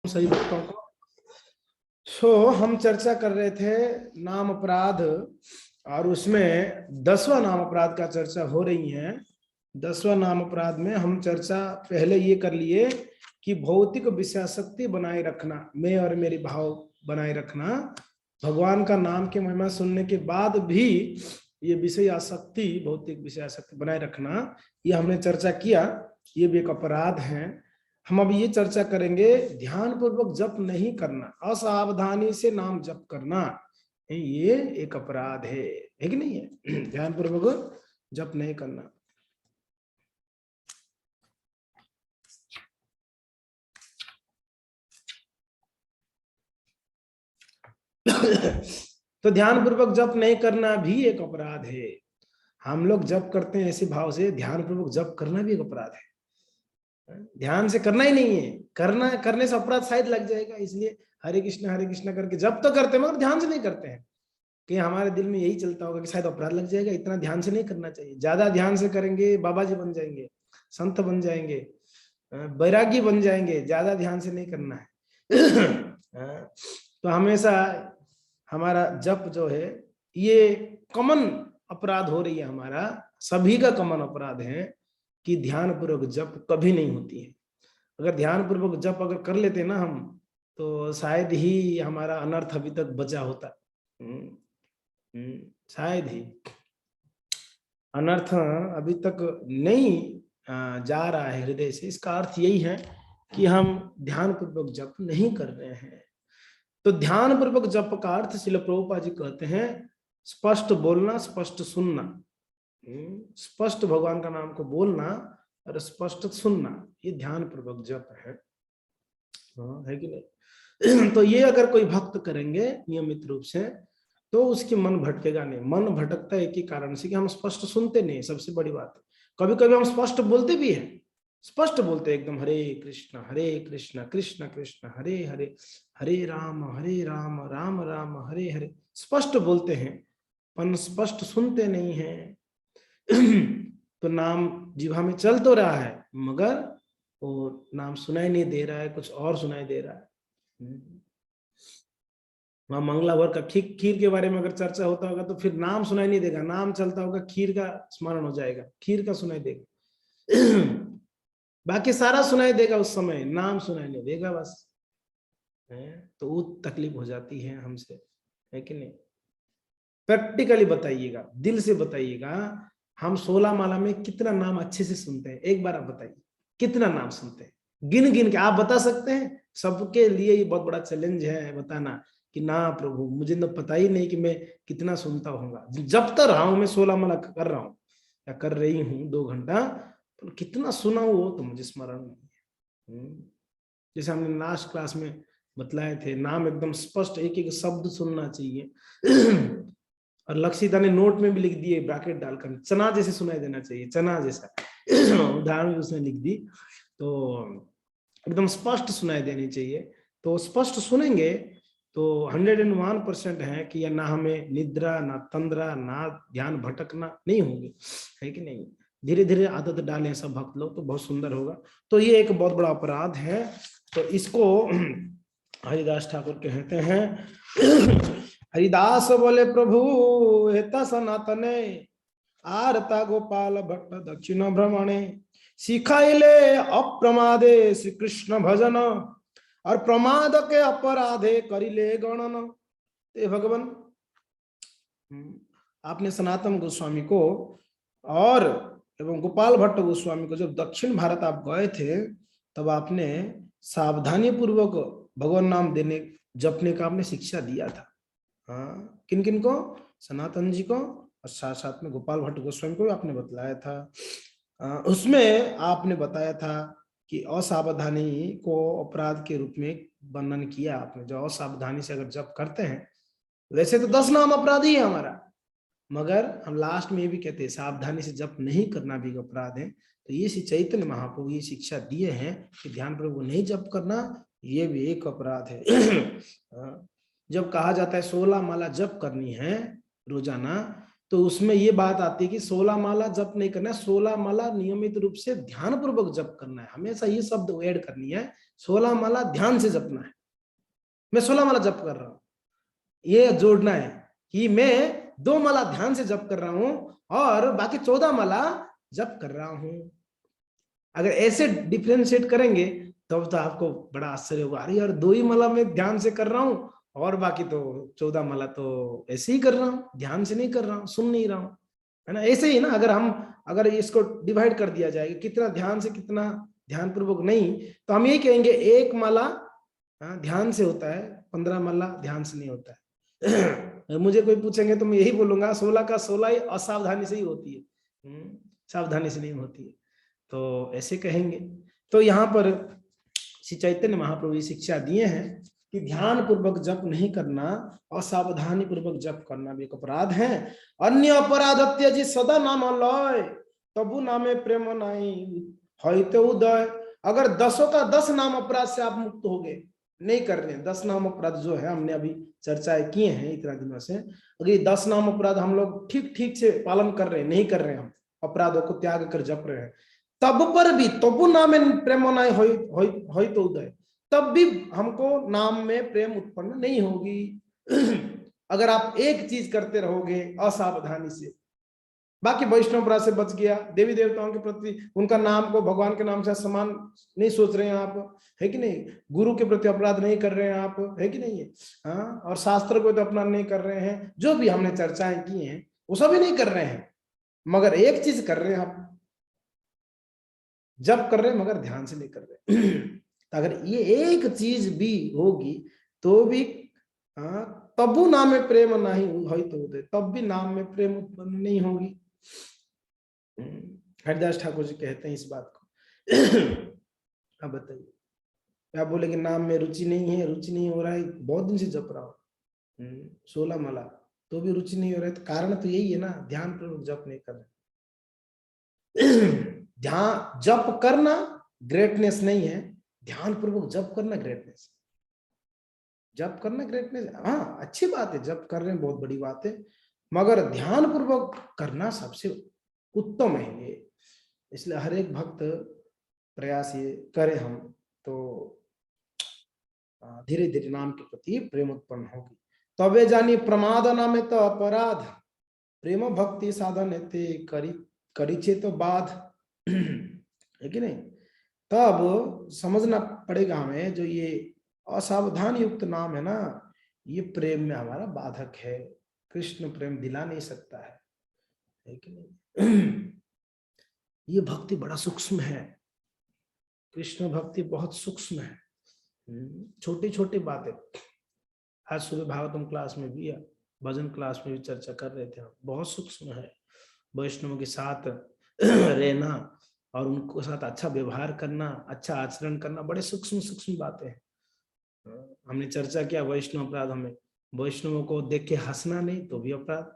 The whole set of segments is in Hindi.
सही भक्तों को। हम चर्चा कर रहे थे नाम अपराध, और उसमें 10वां नाम अपराध का चर्चा हो रही है। 10वां नाम अपराध में हम चर्चा पहले ये कर लिए कि भौतिक विषयासक्ति बनाए रखना, मैं और मेरी भाव बनाए रखना, भगवान का नाम की महिमा सुनने के बाद भी ये विषय आसक्ति, भौतिक विषय आसक्ति बनाए रखना, ये हमने चर्चा किया, ये भी एक अपराध है। हम अब ये चर्चा करेंगे ध्यान पूर्वक जप नहीं करना, असावधानी से नाम जप करना, ये एक अपराध है कि नहीं है? ध्यान पूर्वक जप नहीं करना। तो ध्यान पूर्वक जप नहीं करना भी एक अपराध है। हम लोग जप करते हैं ऐसे भाव से, ध्यान पूर्वक जप करना भी एक अपराध है। ध्यान से करना ही नहीं है, करने से अपराध शायद लग जाएगा, इसलिए हरे कृष्णा करके जप तो करते हैं मगर ध्यान से नहीं करते हैं, कि हमारे दिल में यही चलता होगा कि शायद अपराध लग जाएगा, इतना ध्यान से नहीं करना चाहिए। ज्यादा ध्यान से करेंगे बाबा जी बन जाएंगे, संत बन जाएंगे, बैरागी बन जाएंगे, ज्यादा ध्यान से नहीं करना है। तो हमेशा हमारा जप जो है ये कॉमन अपराध हो रही है, हमारा सभी का कॉमन अपराध है कि ध्यान पूर्वक जप कभी नहीं होती है। अगर ध्यान पूर्वक जप अगर कर लेते ना हम, तो शायद ही हमारा अनर्थ अभी तक बचा होता। शायद ही अनर्थ अभी तक नहीं जा रहा है हृदय से। इसका अर्थ यही है कि हम ध्यान पूर्वक जप नहीं कर रहे हैं। तो ध्यान पूर्वक जप का अर्थ श्रील प्रभुपाद जी कहते हैं स्पष्ट बोलना, स्पष्ट सुनना। स्पष्ट भगवान का नाम को बोलना और स्पष्ट सुनना, ये ध्यान पूर्वक जप है कि नहीं? तो ये अगर कोई भक्त करेंगे नियमित रूप से तो उसकी मन भटकेगा नहीं। मन भटकता है एक ही कारण से कि हम स्पष्ट सुनते नहीं, सबसे बड़ी बात है। कभी कभी हम स्पष्ट बोलते भी हैं, स्पष्ट बोलते हैं एकदम, हरे कृष्ण कृष्ण कृष्ण हरे हरे, हरे राम राम राम हरे हरे, स्पष्ट बोलते हैं पर स्पष्ट सुनते नहीं हैं। तो नाम जिह्वा में चल तो रहा है मगर वो नाम सुनाई नहीं दे रहा है, कुछ और सुनाई दे रहा है। वहां मंगलावर का खीर के बारे में अगर चर्चा होता होगा तो फिर नाम सुनाई नहीं देगा, नाम चलता होगा, खीर का स्मरण हो जाएगा, खीर का सुनाई देगा। बाकी सारा सुनाई देगा, उस समय नाम सुनाई नहीं देगा बस। तो वो तकलीफ हो जाती है हमसे, है कि नहीं? प्रैक्टिकली बताइएगा, दिल से बताइएगा, हम 16 माला में कितना नाम अच्छे से सुनते हैं? एक बार आप बताइए कितना नाम सुनते हैं, गिन गिन के आप बता सकते हैं? सबके लिए ये बहुत बड़ा चैलेंज है बताना कि ना प्रभु मुझे तो पता ही नहीं कि मैं कितना सुनता होऊंगा। जब तक रहा हूं मैं 16 माला कर रहा हूँ या कर रही हूँ 2 घंटा, तो कितना सुना वो तो मुझे स्मरण नहीं है। जैसे हमने लास्ट क्लास में बतलाए थे, नाम एकदम स्पष्ट एक एक शब्द सुनना चाहिए। और लक्षिता ने नोट में भी लिख दिए ब्रैकेट डालकर, चना जैसे सुनाई देना चाहिए, चना जैसा। उदाहरण भी उसने लिख दी, तो एकदम स्पष्ट सुनाई देनी चाहिए। तो स्पष्ट सुनेंगे तो 101% है कि या ना हमें निद्रा, ना तंद्रा, ना ध्यान भटकना नहीं होगी, है कि नहीं? धीरे धीरे आदत डालें सब भक्त लोग तो बहुत सुंदर होगा। तो ये एक बहुत बड़ा अपराध है, तो इसको हरिदास ठाकुर कहते हैं। हरिदास बोले प्रभु हेता सनातने, आरता गोपाल भट्ट दक्षिण भ्रमणे, सिखाइले अप्रमादे श्री कृष्ण भजन, और प्रमाद के अपराधे करिले गणन। भगवान आपने सनातन गोस्वामी को और एवं गोपाल भट्ट गोस्वामी को, जब दक्षिण भारत आप गए थे तब आपने सावधानी पूर्वक भगवान नाम देने जपने का आपने शिक्षा दिया था। हाँ, किन किन को? सनातन जी को, और साथ साथ में गोपाल भट्ट गोस्वामी को भी आपने बतलाया था। उसमें आपने बताया था कि असावधानी को अपराध के रूप में वर्णन किया आपने। जो असावधानी से अगर जप करते हैं, वैसे तो 10 नाम अपराध ही है हमारा, मगर हम लास्ट में ये भी कहते हैं सावधानी से जप नहीं करना भी अपराध है। तो ये श्री चैतन्य महाप्रभु ये शिक्षा दिए हैं कि ध्यान पूर्वक नहीं जप करना, ये भी एक अपराध है। जब कहा जाता है 16 माला जप करनी है रोजाना, तो उसमें ये बात आती है कि 16 माला जप नहीं करना है, 16 माला नियमित रूप से ध्यान पूर्वक जप करना है। हमेशा ये शब्द ऐड करनी है, 16 माला ध्यान से जपना है। मैं 16 माला जप कर रहा हूं, ये जोड़ना है कि मैं 2 माला ध्यान से जप कर रहा हूं और बाकी 14 माला जप कर रहा हूं। अगर ऐसे डिफरेंशिएट करेंगे तब तो आपको बड़ा आश्चर्य होगा, अरे यार 2 ही माला में ध्यान से कर रहा हूं और बाकी तो 14 माला तो ऐसे ही कर रहा हूं, ध्यान से नहीं कर रहा हूं, सुन नहीं रहा हूं, है ना। ऐसे ही ना, अगर इसको डिवाइड कर दिया जाएगा कितना ध्यान से कितना ध्यान पूर्वक नहीं, तो हम ये कहेंगे 1 माला ध्यान से होता है, 15 माला ध्यान से नहीं होता है। मुझे कोई पूछेंगे तो मैं यही बोलूंगा 16 का 16 ही असावधानी से ही होती है, सावधानी से नहीं होती है, तो ऐसे कहेंगे। तो यहाँ पर श्री चैतन्य महाप्रभु ये शिक्षा दिए हैं कि ध्यान पूर्वक जप नहीं करना, असावधानी पूर्वक जप करना भी एक अपराध है। अन्य अपराध त्यजी सदा नाम लय, तबु नामे प्रेम नाई होइते उदय। अगर 10 का 10 नाम अपराध से आप मुक्त हो गए, नहीं कर रहे हैं 10 नाम अपराध जो है हमने अभी चर्चाएं किए हैं इतना दिनों से, अगर ये 10 नाम अपराध हम लोग ठीक ठीक से पालन कर रहे हैं, नहीं कर रहे हैं, हम अपराधों को त्याग कर जप रहे हैं, तब पर भी तबु नाम में प्रेम नाय होई तो उदय, तब भी हमको नाम में प्रेम उत्पन्न नहीं होगी। अगर आप एक चीज करते रहोगे असावधानी से, बाकी वैष्णव अपराध से बच गया, देवी देवताओं के प्रति उनका नाम को भगवान के नाम से समान नहीं सोच रहे हैं आप, है कि नहीं, गुरु के प्रति अपराध नहीं कर रहे हैं आप, है कि नहीं है, हाँ, और शास्त्र को तो अपमान नहीं कर रहे हैं, जो भी हमने चर्चाएं की हैं वो सभी नहीं कर रहे हैं, मगर एक चीज कर रहे हैं आप, जब कर रहे हैं मगर ध्यान से नहीं कर रहे। तो अगर ये एक चीज भी होगी तो भी तबु नाम में प्रेम नहीं हो तो उदय, तब भी नाम में प्रेम उत्पन्न नहीं होगी। हरिदास ठाकुर जी कहते हैं इस बात को। अब बताइए, आप बोलेंगे नाम में रुचि नहीं है, रुचि नहीं हो रहा है, बहुत दिन से जप रहा हूँ 16 माला तो भी रुचि नहीं हो रहा है, तो कारण तो यही है ना, ध्यान पूर्वक जप नहीं कर रहे। ध्यान जप करना ग्रेटनेस नहीं है, ध्यान पूर्वक जप करना ग्रेटनेस, जप करना ग्रेटनेस, हाँ अच्छी बात है, जप कर रहे हैं बहुत बड़ी बात है, मगर ध्यान पूर्वक करना सबसे उत्तम है ये। इसलिए हर एक भक्त प्रयास ये करे हम, तो धीरे धीरे नाम के प्रति प्रेम उत्पन्न होगी। तबे जानी प्रमाद नामे तो अपराध, प्रेम भक्ति साधन ते करी तो बाध, है कि नहीं। तब समझना पड़ेगा हमें, जो ये असावधान युक्त नाम है ना, ये प्रेम में हमारा बाधक है, कृष्ण प्रेम दिला नहीं सकता है कि नहीं। ये भक्ति बड़ा सूक्ष्म है, कृष्ण भक्ति बहुत सूक्ष्म है, छोटी छोटी बातें। आज सुबह भागवतम क्लास में भी, भजन क्लास में भी चर्चा कर रहे थे, बहुत सूक्ष्म है। वैष्णव के साथ रहना और उनको साथ अच्छा व्यवहार करना, अच्छा आचरण करना, बड़े सूक्ष्म सूक्ष्म बातें हैं। हमने चर्चा किया वैष्णव अपराध, हमें वैष्णवों को देख के हंसना नहीं तो भी अपराध,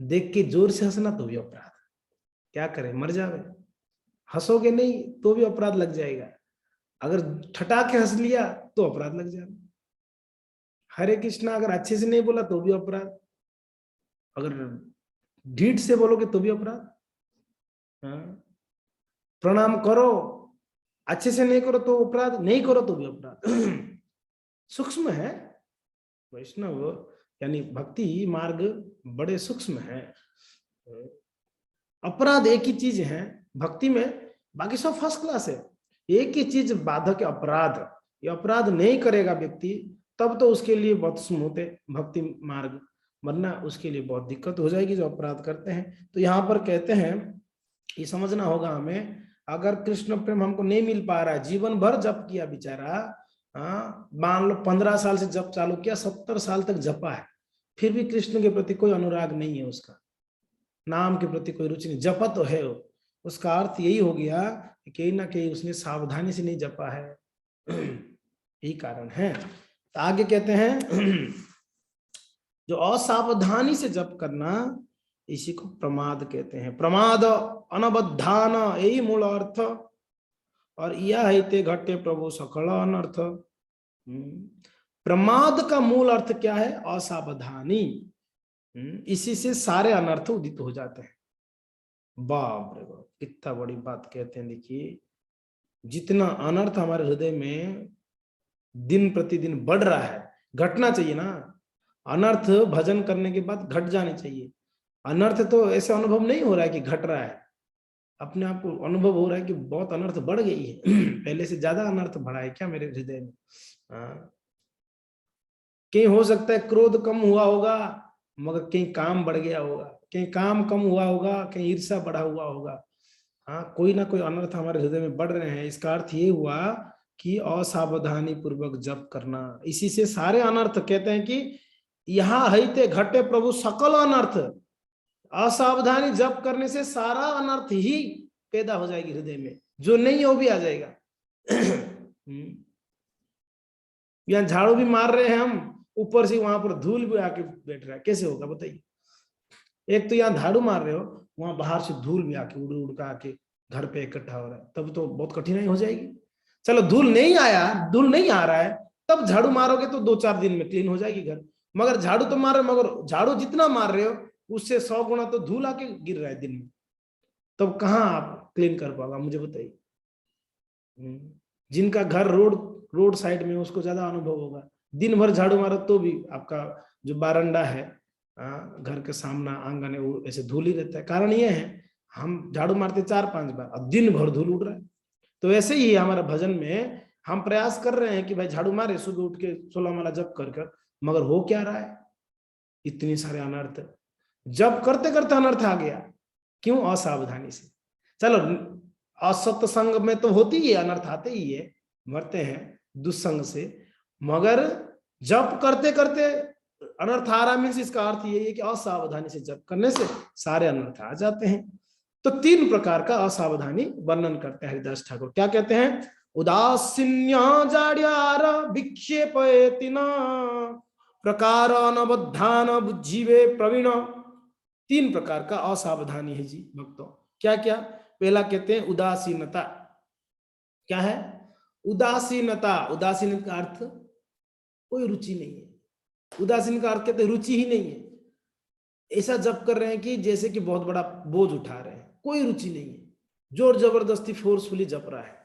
देख के जोर से हंसना तो भी अपराध, क्या करें, मर जावे, हंसोगे नहीं तो भी अपराध लग जाएगा, अगर ठटा के हंस लिया तो अपराध लग जाएगा, हरे कृष्णा अगर अच्छे से नहीं बोला तो भी अपराध, अगर ढीठ से बोलोगे तो भी अपराध, प्रणाम करो अच्छे से नहीं करो तो अपराध, नहीं करो तो भी अपराध। सूक्ष्म है वैष्णव, यानी भक्ति मार्ग बड़े सूक्ष्म है। अपराध एक ही चीज है भक्ति में, बाकी सब फर्स्ट क्लास है, एक ही चीज बाधक अपराध, ये अपराध नहीं करेगा व्यक्ति तब तो उसके लिए बहुत स्मूथ है भक्ति मार्ग, वरना उसके लिए बहुत दिक्कत हो जाएगी जो अपराध करते हैं। तो यहाँ पर कहते हैं ये समझना होगा हमें, अगर कृष्ण प्रेम हमको नहीं मिल पा रहा है, जीवन भर जप किया बेचारा, मान लो 15 साल से जप चालू किया, 70 साल तक जपा है, फिर भी कृष्ण के प्रति कोई अनुराग नहीं है, उसका नाम के प्रति कोई रुचि नहीं, जपा तो है वो, उसका अर्थ यही हो गया कि कहीं ना कहीं उसने सावधानी से नहीं जपा है, यही कारण है। तो आगे कहते हैं जो असावधानी से जप करना, इसी को प्रमाद कहते हैं। प्रमाद अनबद्धान, यही मूल अर्थ, और यह है ते घटे प्रभु सकल अनर्थ। प्रमाद का मूल अर्थ क्या है, असावधानी। इसी से सारे अनर्थ उदित हो जाते हैं। बाप रे बाप, कितना बड़ी बात कहते हैं। देखिए, जितना अनर्थ हमारे हृदय में दिन प्रतिदिन बढ़ रहा है, घटना चाहिए ना। अनर्थ भजन करने के बाद घट जाने चाहिए। अनर्थ तो ऐसा अनुभव नहीं हो रहा है कि घट रहा है, अपने आप को अनुभव हो रहा है कि बहुत अनर्थ बढ़ गई है। पहले से ज्यादा अनर्थ बढ़ा है क्या मेरे हृदय में। कहीं हो सकता है क्रोध कम हुआ होगा, मगर कहीं काम बढ़ गया होगा, कहीं काम कम हुआ होगा, कहीं ईर्ष्या बढ़ा हुआ होगा। हाँ, कोई ना कोई अनर्थ हमारे हृदय में बढ़ रहे हैं। इसका अर्थ ये हुआ कि असावधानी पूर्वक जप करना, इसी से सारे अनर्थ। कहते हैं कि यहाँ हईते घटे प्रभु सकल अनर्थ। असावधानी जप करने से सारा अनर्थ ही पैदा हो जाएगी हृदय में, जो नहीं है वो भी आ जाएगा। यहाँ झाड़ू भी मार रहे हैं हम, ऊपर से वहां पर धूल भी आके बैठ रहा है, कैसे होगा बताइए। एक तो यहाँ झाड़ू मार रहे हो, वहां बाहर से धूल भी आके उड़ उड़ का आके घर पे इकट्ठा हो रहा है, तब तो बहुत कठिनाई हो जाएगी। चलो धूल नहीं आया, धूल नहीं आ रहा है, तब झाड़ू मारोगे तो 2-4 दिन में क्लीन हो जाएगी घर। मगर झाड़ू तो मार रहे हो, मगर झाड़ू जितना मार रहे हो उससे 100 गुना तो धूल आके गिर रहा है दिन में, तब कहाँ आप क्लीन कर पाओगे मुझे बताइए। जिनका घर रोड साइड में, उसको ज्यादा अनुभव होगा। दिन भर झाड़ू मारो तो भी आपका जो बारंडा है, घर के सामना आंगन है, वो ऐसे धूल ही रहता है। कारण ये है, हम झाड़ू मारते 4-5 बार और दिन भर धूल उड़ रहा है। तो ऐसे ही हमारा भजन में हम प्रयास कर रहे हैं कि भाई झाड़ू मारे, सुबह उठ के 16 माला जप कर, मगर हो क्या रहा है, इतने सारे अनर्थ। जब करते करते अनर्थ आ गया, क्यों? असावधानी से। चलो असत्संग में तो होती ही अनर्थ, आते ही है, मरते हैं दुस्संग से, मगर जब करते करते अनर्थ आ रहा मीन्स इसका अर्थ यही है कि असावधानी से जप करने से सारे अनर्थ आ जाते हैं। तो 3 प्रकार का असावधानी वर्णन करते हैं हरिदास ठाकुर। क्या कहते हैं? उदासीन्य जाड्यार विक्षेपयति न प्रकार अनबद्धान बुझीवे प्रवीण। 3 प्रकार का असावधानी है जी भक्तों। क्या क्या? पहला कहते हैं उदासीनता। क्या है उदासीनता? उदासीन का अर्थ कोई रुचि नहीं है। उदासीन का अर्थ कहते हैं रुचि ही नहीं है। ऐसा जप कर रहे हैं कि जैसे कि बहुत बड़ा बोझ उठा रहे हैं, कोई रुचि नहीं है, जोर जबरदस्ती फोर्सफुली जप रहा है।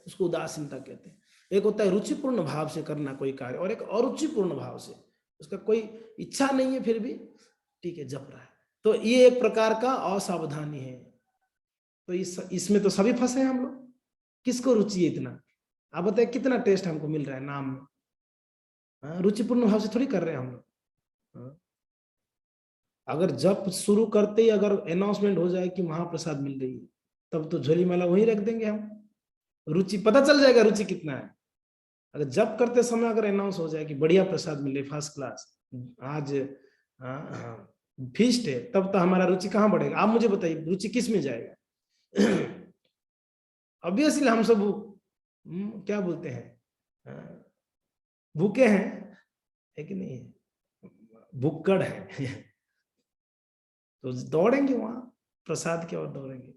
उसको उदासीनता कहते हैं। एक होता है रुचिपूर्ण भाव से करना कोई कार्य, और एक अरुचिपूर्ण भाव से, उसका कोई इच्छा नहीं है फिर भी ठीक है जप रहा है। तो ये एक प्रकार का असावधानी है। तो इसमें तो सभी फंसे हैं हम लोग। किसको रुचि है इतना? आप बताए कितना टेस्ट हमको मिल रहा है नाम में, रुचिपूर्ण भाव से थोड़ी कर रहे हैं हम लोग। अगर जब शुरू करते ही अगर अनाउंसमेंट हो जाए कि महाप्रसाद मिल रही है, तब तो झोली माला वहीं रख देंगे हम। रुचि पता चल जाएगा रुचि कितना है। अगर जब करते समय अगर अनाउंस हो जाए कि बढ़िया प्रसाद मिले, फर्स्ट क्लास, आज फीस्ट है, तब तो हमारा रुचि कहाँ बढ़ेगा? आप मुझे बताइए रुचि किस में जाएगा? ऑब्वियसली हम सब क्या बोलते हैं, भूखे हैं, है कि नहीं? भुक्कड़ है। तो दौड़ेंगे वहां प्रसाद की ओर दौड़ेंगे।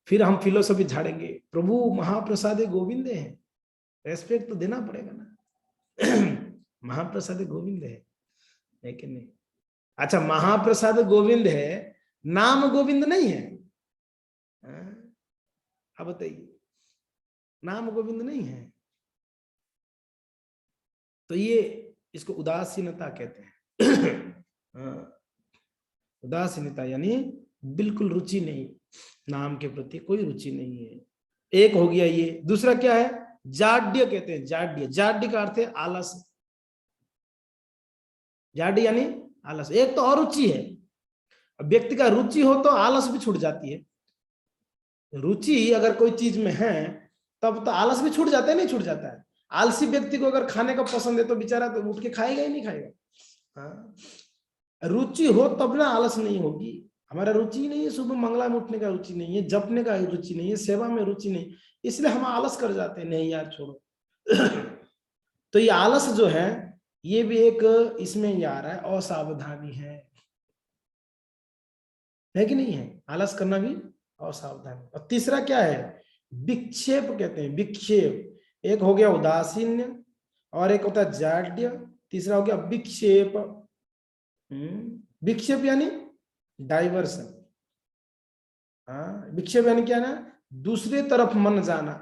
फिर हम फिलोसफी झाड़ेंगे, प्रभु महाप्रसाद गोविंद है, रेस्पेक्ट तो देना पड़ेगा ना। महाप्रसाद गोविंद है कि नहीं? अच्छा, महाप्रसाद गोविंद है, नाम गोविंद नहीं है। अब बताइए, नाम गोविंद नहीं है, तो ये इसको उदासीनता कहते हैं। उदासीनता यानी बिल्कुल रुचि नहीं, नाम के प्रति कोई रुचि नहीं है। एक हो गया ये। दूसरा क्या है? जाड्य कहते हैं। जाड्य, जाड्य का अर्थ है आलस। जाड्य यानी आलस। एक तो अरुचि है, व्यक्ति का रुचि हो तो आलस भी छूट जाती है। रुचि अगर कोई चीज में है तब तो आलस भी छूट जाता है, नहीं छूट जाता है? आलसी व्यक्ति को अगर खाने का पसंद है तो बेचारा तो उठ के खाएगा ही नहीं खाएगा। रुचि हो तब ना आलस नहीं होगी। हमारा रुचि नहीं है, सुबह मंगला में उठने का रुचि नहीं है, जपने का रुचि नहीं है, सेवा में रुचि नहीं, इसलिए हम आलस कर जाते हैं, नहीं यार छोड़ो। तो ये आलस जो है ये भी एक इसमें ही आ रहा है, असावधानी है कि नहीं है? आलस करना भी असावधानी। और तीसरा क्या है? विक्षेप कहते हैं। विक्षेप, एक हो गया उदासीन्य और एक होता है जाड्य, तीसरा हो गया विक्षेप। विक्षेप यानी डाइवर्सन। हाँ, विक्षेप यानी क्या ना, दूसरे तरफ मन जाना,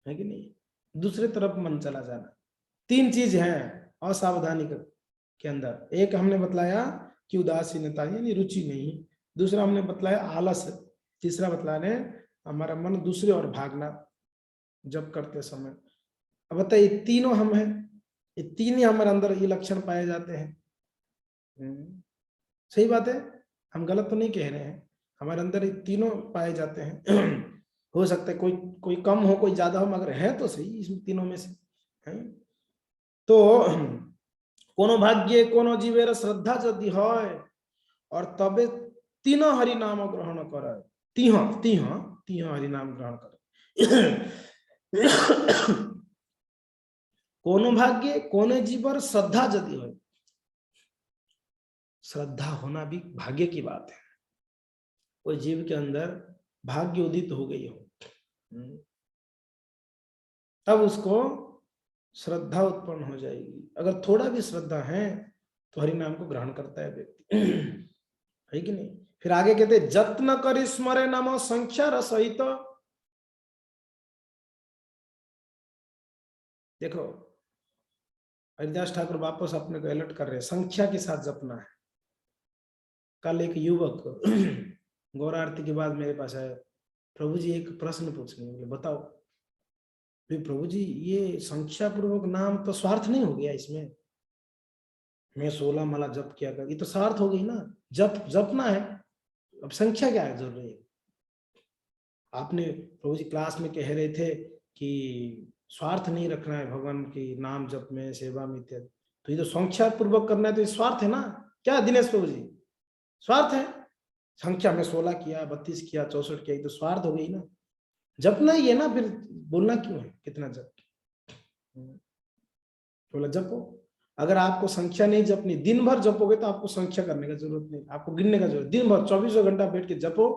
है कि नहीं, दूसरे तरफ मन चला जाना। तीन चीज है असावधानी के अंदर। एक हमने बतलाया कि उदासीनता यानी रुचि नहीं, दूसरा हमने बतलाया आलस, तीसरा बतलाने हमारा मन दूसरे और भागना जब करते समय। अब बताइए तीनों हम हैं, ये तीन ही हमारे अंदर ये लक्षण पाए जाते हैं। सही बात है, हम गलत तो नहीं कह रहे हैं, हमारे अंदर ये तीनों पाए जाते हैं। हो सकता है कोई कोई कम हो कोई ज्यादा हो, मगर है तो सही इसमें तीनों में से है। तो कोनो भाग्य कोनो जीवेर श्रद्धा जदि है और तबे तीनों हरि नाम ग्रहण कर, तीह तीह तीह हरि नाम ग्रहण कर। कोनो भाग्य कोनो जीवर श्रद्धा जदि हो, श्रद्धा होना भी भाग्य की बात है। कोई जीव के अंदर भाग्य उदित हो गई हो, तब उसको श्रद्धा उत्पन्न हो जाएगी। अगर थोड़ा भी श्रद्धा है तो हरि नाम को ग्रहण करता है व्यक्ति, है कि नहीं। फिर आगे कहते जत्न करि स्मरे नाम संख्या रसहित। देखो हरिदास ठाकुर वापस अपने को अलर्ट कर रहे हैं, संख्या के साथ जपना है। कल एक युवक गौरा आरती के बाद मेरे पास आया, प्रभु जी एक प्रश्न पूछने, बताओ प्रभु जी ये संख्या पूर्वक नाम तो स्वार्थ नहीं हो गया इसमें, मैं 16 माला जप किया कर, ये तो स्वार्थ हो गई ना, जपना है, अब संख्या क्या है जरूरी है। आपने प्रभु जी क्लास में कह रहे थे कि स्वार्थ नहीं रखना है भगवान की नाम जप में सेवा में इत्यादि, तो ये तो संख्या पूर्वक करना है, तो ये स्वार्थ है ना। क्या दिनेश प्रभु जी स्वार्थ है? संख्या में 16 किया 32 किया 64 किया, ये तो स्वार्थ हो गई ना। जपना ही है ना, फिर बोलना क्यों है कितना जप, बोला जपो। अगर आपको संख्या नहीं जपनी, दिन भर जपोगे तो आपको संख्या करने का जरूरत नहीं, आपको गिनने का जरूरत, दिन भर 24 घंटा बैठ के जपो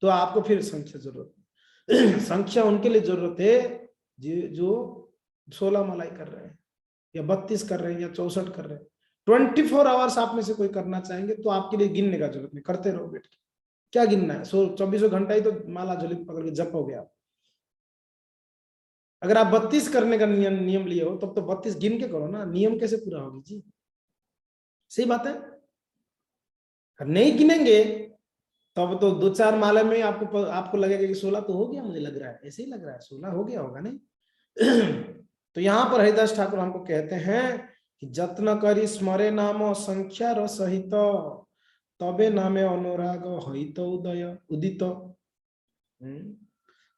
तो आपको फिर संख्या जरूरत नहीं। संख्या उनके लिए जरूरत है जो 16 मलाई कर रहे हैं या 32 कर रहे हैं या 64 कर रहे हैं। 24 आवर्स आप में से कोई करना चाहेंगे तो आपके लिए गिनने का जरूरत नहीं, करते रहो बैठ के। क्या गिनना है, 24 घंटा ही तो माला झोली पकड़ के जपोगे आप। अगर आप 32 करने का नियम लिए हो तब तो 32 गिन के करो ना, नियम कैसे पूरा होगी जी। सही बात है, नहीं गिनेंगे तब तो 2-4 माला में आपको लगेगा कि 16 तो हो गया, मुझे लग रहा है, ऐसे ही लग रहा है 16 हो गया होगा नहीं। तो यहाँ पर हरिदास ठाकुर हमको कहते हैं कि जत्न करी स्मरे नाम संख्या रसहित तबे नामे अनुराग हित उदय उदित।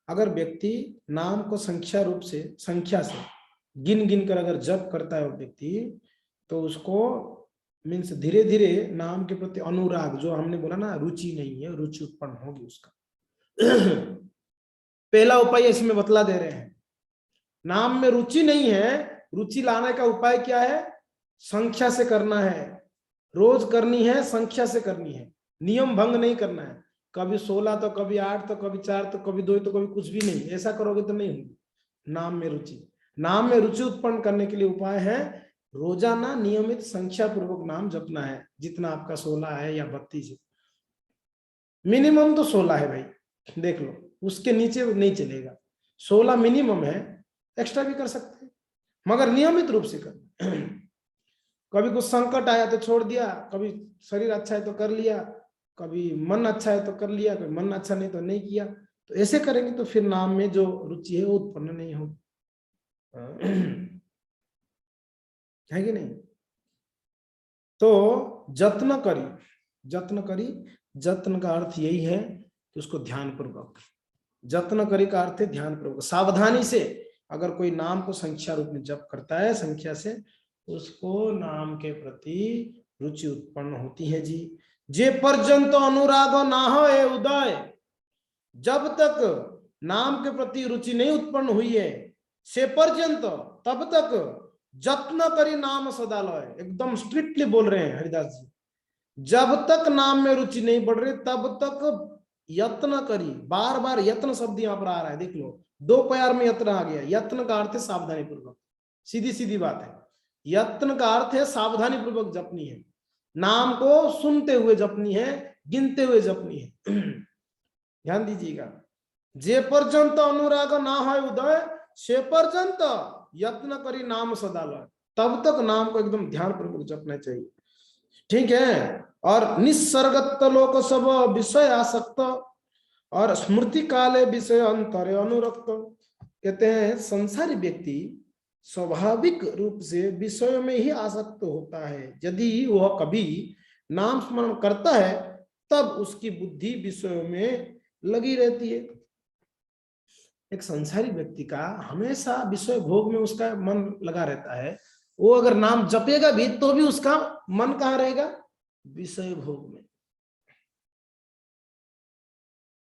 अगर व्यक्ति नाम को संख्या रूप से, संख्या से गिन गिन कर अगर जप करता है वो व्यक्ति, तो उसको मीन्स धीरे धीरे नाम के प्रति अनुराग, जो हमने बोला ना रुचि नहीं है, रुचि उत्पन्न होगी उसका। पहला उपाय इसमें बतला दे रहे हैं, नाम में रुचि नहीं है, रुचि लाने का उपाय क्या है, संख्या से करना है, रोज करनी है, संख्या से करनी है, नियम भंग नहीं करना है। कभी 16 तो कभी 8 तो कभी 4 तो कभी 2 तो कभी कुछ भी नहीं, ऐसा करोगे तो नहीं होगी नाम में रुचि। नाम में रुचि उत्पन्न करने के लिए उपाय है रोजाना नियमित संख्या पूर्वक नाम जपना है, जितना आपका 16 है या 32 है। मिनिमम तो 16 है भाई, देख लो उसके नीचे नहीं चलेगा, 16 मिनिमम है, एक्स्ट्रा भी कर सकते हैं मगर नियमित रूप से करना। कभी कुछ संकट आया तो छोड़ दिया, कभी शरीर अच्छा है तो कर लिया, कभी मन अच्छा है तो कर लिया, कभी मन अच्छा नहीं तो नहीं किया। तो ऐसे करेंगे तो फिर नाम में जो रुचि है वो उत्पन्न नहीं होगी, है कि नहीं। तो जत्न करी, जत्न करी, जत्न का अर्थ यही है कि उसको ध्यान पूर्वक, जत्न करी का अर्थ है ध्यान पूर्वक, सावधानी से अगर कोई नाम को संख्या रूप में जप करता है, संख्या से, उसको नाम के प्रति रुचि उत्पन्न होती है जी। जे पर्यंत अनुराग ना हो ए उदय, जब तक नाम के प्रति रुचि नहीं उत्पन्न हुई है, से पर्यंत तब तक जत्न करी नाम सदा लय, एकदम स्ट्रिक्टली बोल रहे हैं हरिदास जी। जब तक नाम में रुचि नहीं बढ़ रही तब तक यत्न करी, बार बार यत्न शब्द यहाँ पर आ रहा है, देख लो 2 पैर में यत्न आ गया, यत्न का अर्थ है सावधानी पूर्वक, सीधी सीधी बात है। यत्न का अर्थ है सावधानी पूर्वक जपनी है, नाम को सुनते हुए जपनी है, गिनते हुए जपनी है। ध्यान दीजिएगा, जे पर्यंत अनुराग ना है उदय से पर्यंत यत्न करी नाम सदा लय, तब तक नाम को एकदम ध्यान पूर्वक जपना चाहिए। ठीक है। और निसर्गत लोक सब विषय आसक्त और स्मृति काले विषय अंतरे अनुरक्त। कहते हैं संसारी व्यक्ति स्वाभाविक रूप से विषय में ही आसक्त होता है, यदि वह कभी नाम स्मरण करता है तब उसकी बुद्धि विषयों में लगी रहती है। एक संसारी व्यक्ति का हमेशा विषय भोग में उसका मन लगा रहता है, वो अगर नाम जपेगा भी तो भी उसका मन कहाँ रहेगा? विषय भोग में।